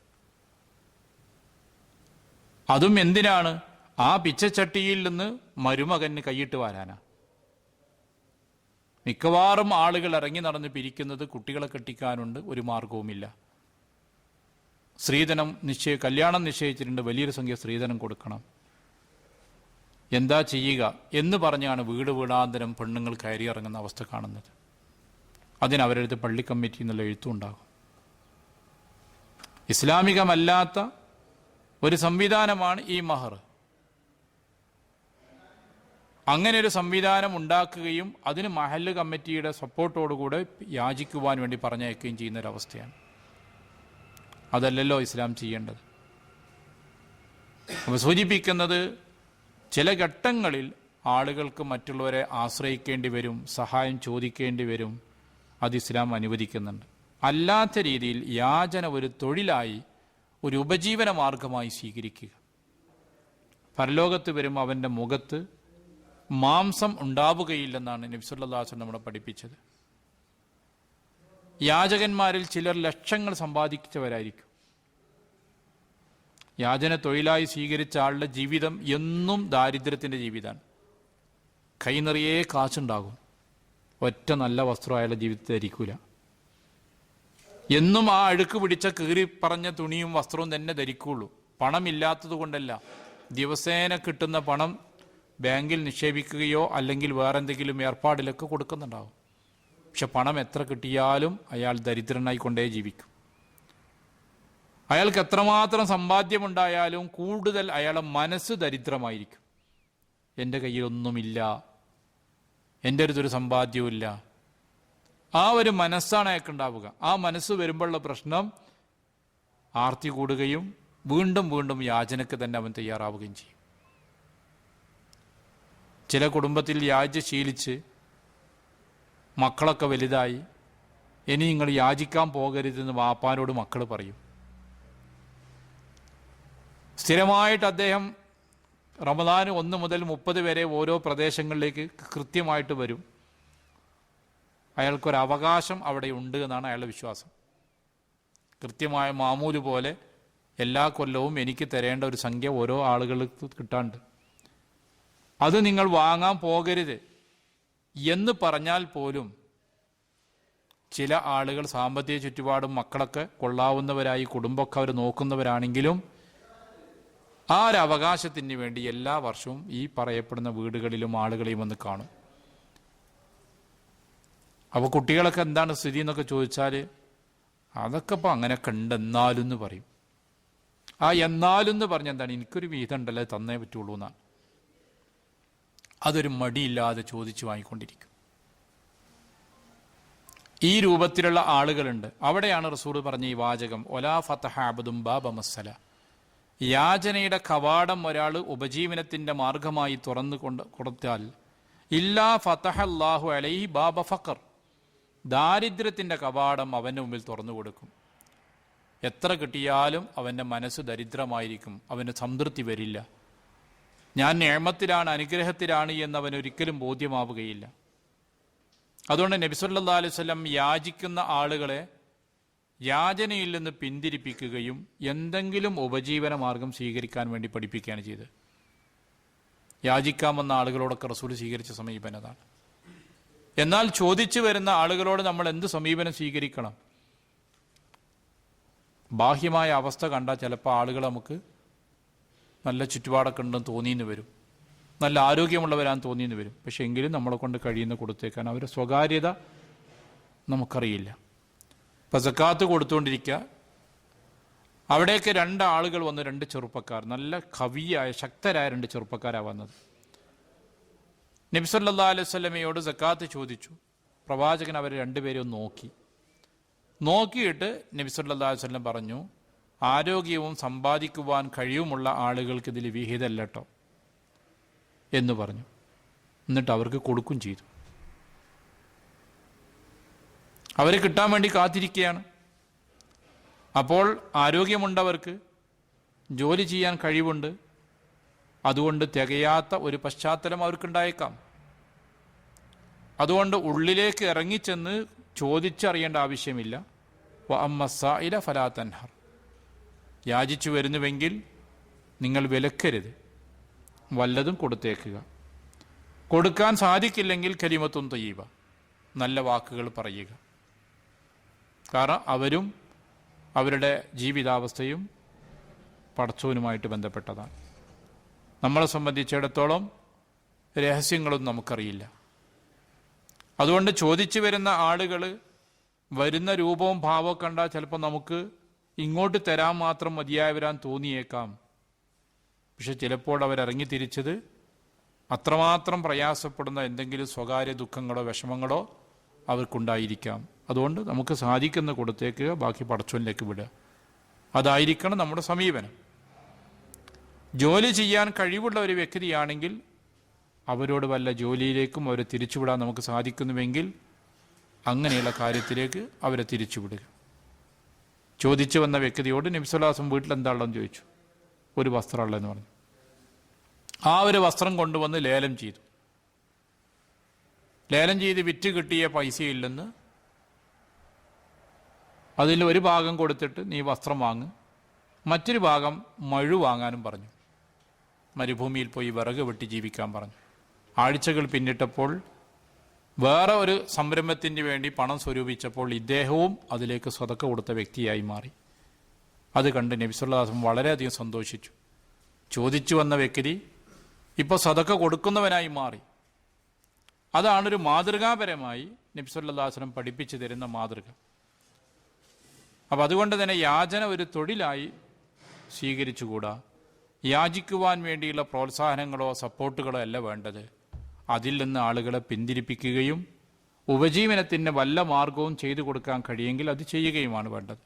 അതും എന്തിനാണ്? ആ പിച്ചച്ചട്ടിയിൽ നിന്ന് മരുമകന് കൈയിട്ട് വാരാനാ. മിക്കവാറും ആളുകൾ ഇറങ്ങി നടന്ന് പിരിക്കുന്നത് കുട്ടികളെ കെട്ടിക്കാനുണ്ട്, ഒരു മാർഗവുമില്ല. സ്ത്രീധനം കല്യാണം നിശ്ചയിച്ചിട്ടുണ്ട്, വലിയൊരു സംഖ്യ സ്ത്രീധനം കൊടുക്കണം. എന്താ ചെയ്യുക എന്ന് പറഞ്ഞാണ് വീട് വീടാന്തരം പെണ്ണുങ്ങൾ കയറി ഇറങ്ങുന്ന അവസ്ഥ കാണുന്നത്. അതിനവരടുത്ത് പള്ളി കമ്മിറ്റി എന്നുള്ള എഴുത്തും ഉണ്ടാകും. ഇസ്ലാമികമല്ലാത്ത ഒരു സംവിധാനമാണ് ഈ മഹർ. അങ്ങനെ ഒരു സംവിധാനം ഉണ്ടാക്കുകയും അതിന് മഹല്ല് കമ്മിറ്റിയുടെ സപ്പോർട്ടോടുകൂടെ യാചിക്കുവാൻ വേണ്ടി പറഞ്ഞയക്കുകയും ചെയ്യുന്നൊരവസ്ഥയാണ്. അതല്ലല്ലോ ഇസ്ലാം ചെയ്യേണ്ടത്. അപ്പോൾ സൂചിപ്പിക്കുന്നത്, ചില ഘട്ടങ്ങളിൽ ആളുകൾക്ക് മറ്റുള്ളവരെ ആശ്രയിക്കേണ്ടി വരും, സഹായം ചോദിക്കേണ്ടി വരും. അത് ഇസ്ലാം അനുവദിക്കുന്നുണ്ട്. അല്ലാത്ത രീതിയിൽ യാചന ഒരു തൊഴിലായി, ഒരു ഉപജീവന മാർഗമായി സ്വീകരിക്കുക. പരലോകത്ത് വരുമ്പോൾ അവൻ്റെ മുഖത്ത് മാംസം ഉണ്ടാവുകയില്ലെന്നാണ് നബി സല്ലല്ലാഹു അലൈഹി വസല്ലം നമ്മളെ പഠിപ്പിച്ചത്. യാചകന്മാരിൽ ചിലർ ലക്ഷങ്ങൾ സമ്പാദിച്ചവരായിരിക്കും. യാചന തൊഴിലായി സ്വീകരിച്ച ആളുടെ ജീവിതം എന്നും ദാരിദ്ര്യത്തിൻ്റെ ജീവിതമാണ്. കൈ നിറയെ കാശുണ്ടാകും, ഒറ്റ നല്ല വസ്ത്രം അയാളുടെ ജീവിതത്തിൽ ധരിക്കൂല. എന്നും ആ അഴുക്ക് പിടിച്ച കീറി പറഞ്ഞ തുണിയും വസ്ത്രവും തന്നെ ധരിക്കുള്ളൂ. പണമില്ലാത്തത് കൊണ്ടല്ല, ദിവസേന കിട്ടുന്ന പണം ബാങ്കിൽ നിക്ഷേപിക്കുകയോ അല്ലെങ്കിൽ വേറെന്തെങ്കിലും ഏർപ്പാടിലൊക്കെ കൊടുക്കുന്നുണ്ടാവും. പക്ഷെ പണം എത്ര കിട്ടിയാലും അയാൾ ദരിദ്രനായിക്കൊണ്ടേ ജീവിക്കും. അയാൾക്ക് എത്രമാത്രം സമ്പാദ്യമുണ്ടായാലും കൂടുതൽ അയാളുടെ മനസ്സ് ദരിദ്രമായിരിക്കും. എൻ്റെ കയ്യിലൊന്നുമില്ല, എൻ്റെ അടുത്തൊരു സമ്പാദ്യവുമില്ല, ആ ഒരു മനസ്സാണ് അയാൾക്കുണ്ടാവുക. ആ മനസ്സ് വരുമ്പോഴുള്ള പ്രശ്നം ആർത്തി കൂടുകയും വീണ്ടും വീണ്ടും യാചനക്ക് തന്നെ അവൻ തയ്യാറാവുകയും ചെയ്യും. ചില കുടുംബത്തിൽ യാചന ശീലിച്ച് മക്കളൊക്കെ വലുതായി, ഇനി നിങ്ങൾ യാചിക്കാൻ പോകരുതെന്ന് വാപ്പാനോട് മക്കൾ പറയും. സ്ഥിരമായിട്ട് അദ്ദേഹം റമദാൻ 1 മുതൽ 30 വരെ ഓരോ പ്രദേശങ്ങളിലേക്ക് കൃത്യമായിട്ട് വരും. അയാൾക്കൊരവകാശം അവിടെ ഉണ്ട് എന്നാണ് അയാളുടെ വിശ്വാസം. കൃത്യമായ മാമൂല് പോലെ എല്ലാ കൊല്ലവും എനിക്ക് തരേണ്ട ഒരു സംഖ്യ ഓരോ ആളുകൾക്ക് കിട്ടാണ്ട്, അത് നിങ്ങൾ വാങ്ങാൻ പോകരുത് എന്ന് പറഞ്ഞാൽ പോലും ചില ആളുകൾ സാമ്പത്തിക ചുറ്റുപാടും മക്കളൊക്കെ കൊള്ളാവുന്നവരായി, കുടുംബമൊക്കെ അവർ നോക്കുന്നവരാണെങ്കിലും ആ ഒരു അവകാശത്തിന് വേണ്ടി എല്ലാ വർഷവും ഈ പറയപ്പെടുന്ന വീടുകളിലും ആളുകളെയും വന്ന് കാണും. അപ്പോൾ കുട്ടികളൊക്കെ എന്താണ് സ്ഥിതി എന്നൊക്കെ ചോദിച്ചാൽ അതൊക്കെ ഇപ്പോൾ അങ്ങനെയൊക്കെ ഉണ്ട് എന്നാലും എന്ന് പറയും. ആ എന്നാലും എന്ന് പറഞ്ഞാൽ എന്താണ്, എനിക്കൊരു വീതം ഉണ്ടല്ലോ തന്നേ പറ്റുള്ളൂ എന്നാണ്. അതൊരു മടിയില്ലാതെ ചോദിച്ചു വാങ്ങിക്കൊണ്ടിരിക്കും. ഈ രൂപത്തിലുള്ള ആളുകളുണ്ട്. അവിടെയാണ് റസൂൽ പറഞ്ഞ ഈ വാചകം, ഒലാ ഫതഹ അബ്ദും ബാബ മസ്സല. യാചനയുടെ കവാടം ഒരാൾ ഉപജീവനത്തിൻ്റെ മാർഗമായി തുറന്നു കൊടുത്താൽ ഇല്ലാ ഫതഹ അല്ലാഹു അലൈഹി ബാബ ഫഖർ, ദാരിദ്ര്യത്തിൻ്റെ കവാടം അവൻ്റെ മുമ്പിൽ തുറന്നു കൊടുക്കും. എത്ര കിട്ടിയാലും അവൻ്റെ മനസ്സ് ദരിദ്രമായിരിക്കും, അവന് സംതൃപ്തി വരില്ല. ഞാൻ നിഅമത്തിലാണ്, അനുഗ്രഹത്തിലാണ് എന്ന് അവനൊരിക്കലും ബോധ്യമാവുകയില്ല. അതുകൊണ്ട് നബി സല്ലല്ലാഹു അലൈഹി വസല്ലം യാചിക്കുന്ന ആളുകളെ യാചനയിൽ നിന്ന് പിന്തിരിപ്പിക്കുകയും എന്തെങ്കിലും ഉപജീവന മാർഗം സ്വീകരിക്കാൻ വേണ്ടി പഠിപ്പിക്കുകയാണ് ചെയ്തത്. യാചിക്കാമെന്ന ആളുകളോടൊക്കെ റസൂൽ സ്വീകരിച്ച സമീപനം അതാണ്. എന്നാൽ ചോദിച്ചു വരുന്ന ആളുകളോട് നമ്മൾ എന്ത് സമീപനം സ്വീകരിക്കണം? ബാഹ്യമായ അവസ്ഥ കണ്ടാൽ ചിലപ്പോൾ ആളുകൾ നമുക്ക് നല്ല ചുറ്റുപാടൊക്കെ ഉണ്ടെന്ന് തോന്നിയെന്ന് വരും, നല്ല ആരോഗ്യമുള്ളവരാന്ന് തോന്നിയെന്ന് വരും. പക്ഷെ എങ്കിലും നമ്മളെ കൊണ്ട് കഴിയുന്ന കൊടുത്തേക്കാൻ അവരുടെ സ്വകാര്യത നമുക്കറിയില്ല. ഇപ്പം സക്കാത്ത് കൊടുത്തുകൊണ്ടിരിക്കുക, അവിടേക്ക് 2 ആളുകൾ വന്ന്, 2 ചെറുപ്പക്കാർ, നല്ല കവിയായ ശക്തരായ 2 ചെറുപ്പക്കാരാണ് വന്നത്. നബി സല്ലല്ലാഹു അലൈഹി വസല്ലമയോട് സക്കാത്ത് ചോദിച്ചു. പ്രവാചകൻ അവർ 2 പേരെയും നോക്കിയിട്ട് നബി സല്ലല്ലാഹു അലൈഹി വസല്ലം പറഞ്ഞു, ആരോഗ്യവും സമ്പാദിക്കുവാൻ കഴിവുമുള്ള ആളുകൾക്ക് ഇതിൽ വിഹിതമല്ല കേട്ടോ എന്ന് പറഞ്ഞു. എന്നിട്ട് അവർക്ക് കൊടുക്കും ചെയ്തു. അവരെ കിട്ടാൻ വേണ്ടി കാത്തിരിക്കുകയാണ്. അപ്പോൾ ആരോഗ്യമുണ്ടവർക്ക്, ജോലി ചെയ്യാൻ കഴിവുണ്ട്, അതുകൊണ്ട് തികയാത്ത ഒരു പശ്ചാത്തലം അവർക്കുണ്ടായേക്കാം. അതുകൊണ്ട് ഉള്ളിലേക്ക് ഇറങ്ങിച്ചെന്ന് ചോദിച്ചറിയേണ്ട ആവശ്യമില്ല. വഅമ്മസ്സായില ഫലാ തൻഹർ, യാചിച്ചു വരുന്നുവെങ്കിൽ നിങ്ങൾ വിലക്കരുത്, വല്ലതും കൊടുത്തേക്കുക. കൊടുക്കാൻ സാധിക്കില്ലെങ്കിൽ കലിമത്തുൻ തയ്യിബ, നല്ല വാക്കുകൾ പറയുക. കാരണം അവരും അവരുടെ ജീവിതാവസ്ഥയും പടച്ചവനുമായിട്ട് ബന്ധപ്പെട്ടതാണ്. നമ്മളെ സംബന്ധിച്ചിടത്തോളം രഹസ്യങ്ങളൊന്നും നമുക്കറിയില്ല. അതുകൊണ്ട് ചോദിച്ചു വരുന്ന ആളുകൾ വരുന്ന രൂപവും ഭാവവും കണ്ടാൽ ചിലപ്പോൾ നമുക്ക് ഇങ്ങോട്ട് തരാൻ മാത്രം മതിയായവരാൻ തോന്നിയേക്കാം. പക്ഷെ ചിലപ്പോൾ അവരിറങ്ങി തിരിച്ചത് അത്രമാത്രം പ്രയാസപ്പെടുന്ന എന്തെങ്കിലും സ്വകാര്യ ദുഃഖങ്ങളോ വിഷമങ്ങളോ അവർക്കുണ്ടായിരിക്കാം. അതുകൊണ്ട് നമുക്ക് സാധിക്കുന്ന കൊടുത്തേക്കുക, ബാക്കി പടച്ചോനിലേക്ക് വിടുക. അതായിരിക്കണം നമ്മുടെ സമീപനം. ജോലി ചെയ്യാൻ കഴിവുള്ള ഒരു വ്യക്തിയാണെങ്കിൽ അവരോട് വല്ല ജോലിയിലേക്കും അവരെ തിരിച്ചുവിടാൻ നമുക്ക് സാധിക്കുന്നുവെങ്കിൽ അങ്ങനെയുള്ള കാര്യത്തിലേക്ക് അവരെ തിരിച്ചുവിടുക. ചോദിച്ചു വന്ന വ്യക്തിയോട് നബി സല്ലല്ലാഹു അലൈഹി വസല്ലം വീട്ടിൽ എന്താണെന്ന് ചോദിച്ചു. ഒരു വസ്ത്രമുള്ളതെന്ന് പറഞ്ഞു. ആ ഒരു വസ്ത്രം കൊണ്ടുവന്ന് ലേലം ചെയ്തു. ലേലം ചെയ്ത് വിറ്റ് കിട്ടിയ പൈസയില്ലെന്ന് അതിൽ ഒരു ഭാഗം കൊടുത്തിട്ട് നീ വസ്ത്രം വാങ്ങ്, മറ്റൊരു ഭാഗം മഴു വാങ്ങാനും പറഞ്ഞു. മരുഭൂമിയിൽ പോയി വിറക് വെട്ടി ജീവിക്കാൻ പറഞ്ഞു. ആഴ്ചകൾ പിന്നിട്ടപ്പോൾ വേറെ ഒരു സംരംഭത്തിന് വേണ്ടി പണം സ്വരൂപിച്ചപ്പോൾ ഇദ്ദേഹവും അതിലേക്ക് സ്വതക്ക കൊടുത്ത വ്യക്തിയായി മാറി. അത് കണ്ട് നബി സല്ലല്ലാഹു അലൈഹി വസല്ലം വളരെയധികം സന്തോഷിച്ചു. ചോദിച്ചു വന്ന വ്യക്തി ഇപ്പോൾ സ്വതക്ക കൊടുക്കുന്നവനായി മാറി. അതാണൊരു മാതൃകാപരമായി നബി സല്ലല്ലാഹു അലൈഹി വസല്ലം പഠിപ്പിച്ചു തരുന്ന മാതൃക. അപ്പം അതുകൊണ്ട് തന്നെ യാചന ഒരു തൊഴിലായി സ്വീകരിച്ചുകൂടാ. യാചിക്കുവാൻ വേണ്ടിയുള്ള പ്രോത്സാഹനങ്ങളോ സപ്പോർട്ടുകളോ അല്ല വേണ്ടത്. അതിൽ നിന്ന് ആളുകളെ പിന്തിരിപ്പിക്കുകയും ഉപജീവനത്തിന് വല്ല മാർഗവും ചെയ്തു കൊടുക്കാൻ കഴിയുമെങ്കിൽ അത് ചെയ്യുകയുമാണ് വേണ്ടത്.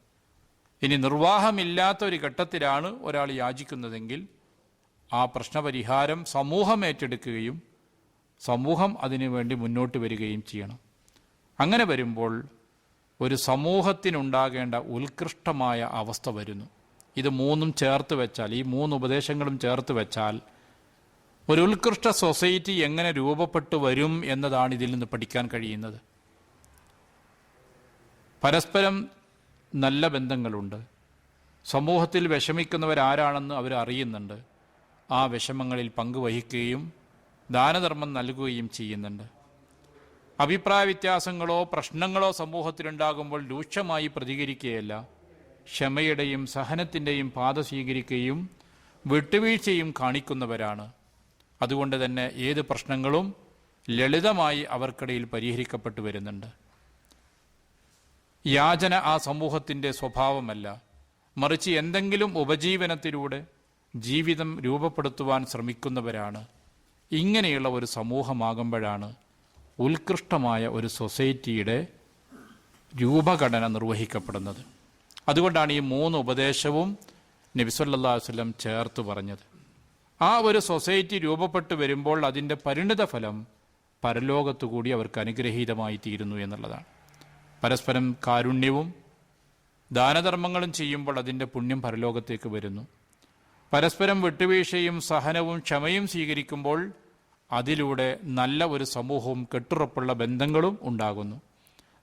ഇനി നിർവാഹമില്ലാത്ത ഒരു ഘട്ടത്തിലാണ് ഒരാൾ യാചിക്കുന്നതെങ്കിൽ ആ പ്രശ്നപരിഹാരം സമൂഹം ഏറ്റെടുക്കുകയും സമൂഹം അതിനു വേണ്ടി മുന്നോട്ട് വരികയും ചെയ്യണം. അങ്ങനെ വരുമ്പോൾ ഒരു സമൂഹത്തിനുണ്ടാകേണ്ട ഉത്കൃഷ്ടമായ അവസ്ഥ വരുന്നു. ഇത് മൂന്നും ചേർത്ത് വെച്ചാൽ, ഈ മൂന്ന് ഉപദേശങ്ങളും ചേർത്ത് വെച്ചാൽ ഒരു ഉത്കൃഷ്ട സൊസൈറ്റി എങ്ങനെ രൂപപ്പെട്ടു വരും എന്നതാണ് ഇതിൽ നിന്ന് പഠിക്കാൻ കഴിയുന്നത്. പരസ്പരം നല്ല ബന്ധങ്ങളുണ്ട്. സമൂഹത്തിൽ വിഷമിക്കുന്നവരാരാണെന്ന് അവർ അറിയുന്നുണ്ട്. ആ വിഷമങ്ങളിൽ പങ്കുവഹിക്കുകയും ദാനധർമ്മം നൽകുകയും ചെയ്യുന്നുണ്ട്. അഭിപ്രായ വ്യത്യാസങ്ങളോ പ്രശ്നങ്ങളോ സമൂഹത്തിലുണ്ടാകുമ്പോൾ രൂക്ഷമായി പ്രതികരിക്കുകയല്ല, ക്ഷമയുടെയും സഹനത്തിൻ്റെയും പാത സ്വീകരിക്കുകയും വിട്ടുവീഴ്ചയും കാണിക്കുന്നവരാണ്. അതുകൊണ്ട് തന്നെ ഏത് പ്രശ്നങ്ങളും ലളിതമായി അവർക്കിടയിൽ പരിഹരിക്കപ്പെട്ടു വരുന്നുണ്ട്. യാചന ആ സമൂഹത്തിൻ്റെ സ്വഭാവമല്ല, മറിച്ച് എന്തെങ്കിലും ഉപജീവനത്തിലൂടെ ജീവിതം രൂപപ്പെടുത്തുവാൻ ശ്രമിക്കുന്നവരാണ്. ഇങ്ങനെയുള്ള ഒരു സമൂഹമാകുമ്പോഴാണ് ഉത്കൃഷ്ടമായ ഒരു സൊസൈറ്റിയുടെ രൂപഘടന നിർവഹിക്കപ്പെടുന്നത്. അതുകൊണ്ടാണ് ഈ മൂന്ന് ഉപദേശവും നബി സല്ലല്ലാഹു അലൈഹി വസല്ലം ചേർത്ത് പറഞ്ഞത്. ആ ഒരു സൊസൈറ്റി രൂപപ്പെട്ടു വരുമ്പോൾ അതിൻ്റെ പരിണിത ഫലം പരലോകത്തുകൂടി അവർക്ക് അനുഗ്രഹീതമായി തീരുന്നു എന്നുള്ളതാണ്. പരസ്പരം കാരുണ്യവും ദാനധർമ്മങ്ങളും ചെയ്യുമ്പോൾ അതിൻ്റെ പുണ്യം പരലോകത്തേക്ക് വരുന്നു. പരസ്പരം വിട്ടുവീഴ്ചയും സഹനവും ക്ഷമയും സ്വീകരിക്കുമ്പോൾ അതിലൂടെ നല്ല ഒരു സമൂഹവും കെട്ടുറപ്പുള്ള ബന്ധങ്ങളും ഉണ്ടാകുന്നു.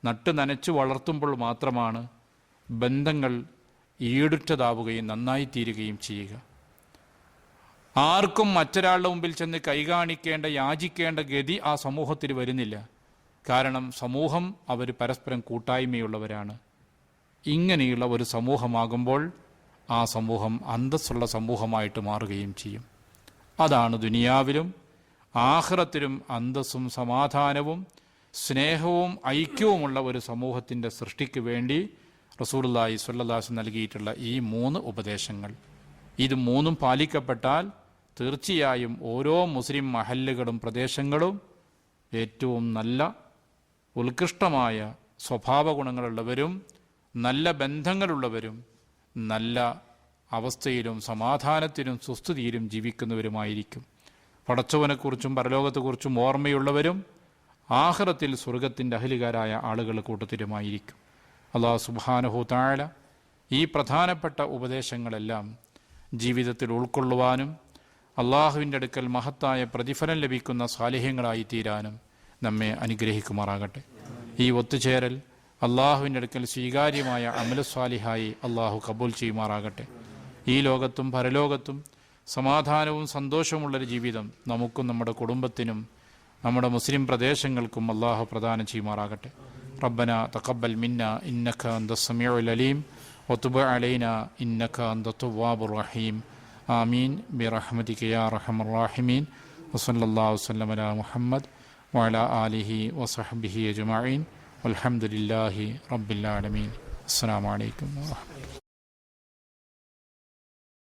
നട്ട് നനച്ചു വളർത്തുമ്പോൾ മാത്രമാണ് ബന്ധങ്ങൾ ഈടുറ്റതാവുകയും നന്നായിത്തീരുകയും ചെയ്യുക. ആർക്കും മറ്റൊരാളുടെ മുമ്പിൽ ചെന്ന് കൈകാണിക്കേണ്ട യാചിക്കേണ്ട ഗതി ആ സമൂഹത്തിൽ വരുന്നില്ല. കാരണം സമൂഹം അവർ പരസ്പരം കൂട്ടായ്മയുള്ളവരാണ്. ഇങ്ങനെയുള്ള ഒരു സമൂഹമാകുമ്പോൾ ആ സമൂഹം അന്തസ്സുള്ള സമൂഹമായിട്ട് മാറുകയും ചെയ്യും. അതാണ് ദുനിയാവിലും ആഖിറത്തിലും അന്തസ്സും സമാധാനവും സ്നേഹവും ഐക്യവുമുള്ള ഒരു സമൂഹത്തിൻ്റെ സൃഷ്ടിക്ക് വേണ്ടി റസൂലുള്ളാഹി സ്വല്ലല്ലാഹു അലൈഹി വസല്ലം നൽകിയിട്ടുള്ള ഈ മൂന്ന് ഉപദേശങ്ങൾ. ഇത് മൂന്നും പാലിക്കപ്പെട്ടാൽ തീർച്ചയായും ഓരോ മുസ്ലിം മഹല്ലുകളും പ്രദേശങ്ങളും ഏറ്റവും നല്ല ഉത്കൃഷ്ടമായ സ്വഭാവ ഗുണങ്ങളുള്ളവരും നല്ല ബന്ധങ്ങളുള്ളവരും നല്ല അവസ്ഥയിലും സമാധാനത്തിലും സുസ്ഥിതിയിലും ജീവിക്കുന്നവരുമായിരിക്കും. പടച്ചവനെക്കുറിച്ചും പരലോകത്തെക്കുറിച്ചും ഓർമ്മയുള്ളവരും ആഖിറത്തിൽ സ്വർഗത്തിൻ്റെ അഹ്ലുകാരായ ആളുകൾ കൂട്ടത്തിലുമായിരിക്കും. അല്ലാഹു സുബ്ഹാനഹു തആല ഈ പ്രധാനപ്പെട്ട ഉപദേശങ്ങളെല്ലാം ജീവിതത്തിൽ ഉൾക്കൊള്ളുവാനും അള്ളാഹുവിൻ്റെ അടുക്കൽ മഹത്തായ പ്രതിഫലം ലഭിക്കുന്ന സാലിഹ്യങ്ങളായി തീരാനും നമ്മെ അനുഗ്രഹിക്കുമാറാകട്ടെ. ഈ ഒത്തുചേരൽ അള്ളാഹുവിൻ്റെ അടുക്കൽ സ്വീകാര്യമായ അമലുസ്വാലിഹായി അള്ളാഹു കബൂൽ ചെയ്യുമാറാകട്ടെ. ഈ ലോകത്തും പരലോകത്തും സമാധാനവും സന്തോഷവുമുള്ളൊരു ജീവിതം നമുക്കും നമ്മുടെ കുടുംബത്തിനും നമ്മുടെ മുസ്ലിം പ്രദേശങ്ങൾക്കും അള്ളാഹു പ്രദാനം ചെയ്യുമാറാകട്ടെ. റബ്ബന തഖബ്ബൽ മിന്ന ഇന്നക അന്തസ് സമീഉൽ അലീം വതുബ് അലൈന ഇന്നക അന്തത് തവ്വാബുർ റഹീം. ആമീൻ ബിറഹ്മതിക യാ അർഹമർ റഹീമീൻ. വസല്ലല്ലാഹു വസല്ലമ അലാ മുഹമ്മദ് വഅലാ ആലിഹി വസഹ്ബിഹി അജ്മഈൻ. വൽഹംദുലില്ലാഹി റബ്ബിൽ ആലമീൻ. അസ്സലാമു അലൈക്കും വറഹ്മത്തുള്ളാഹി.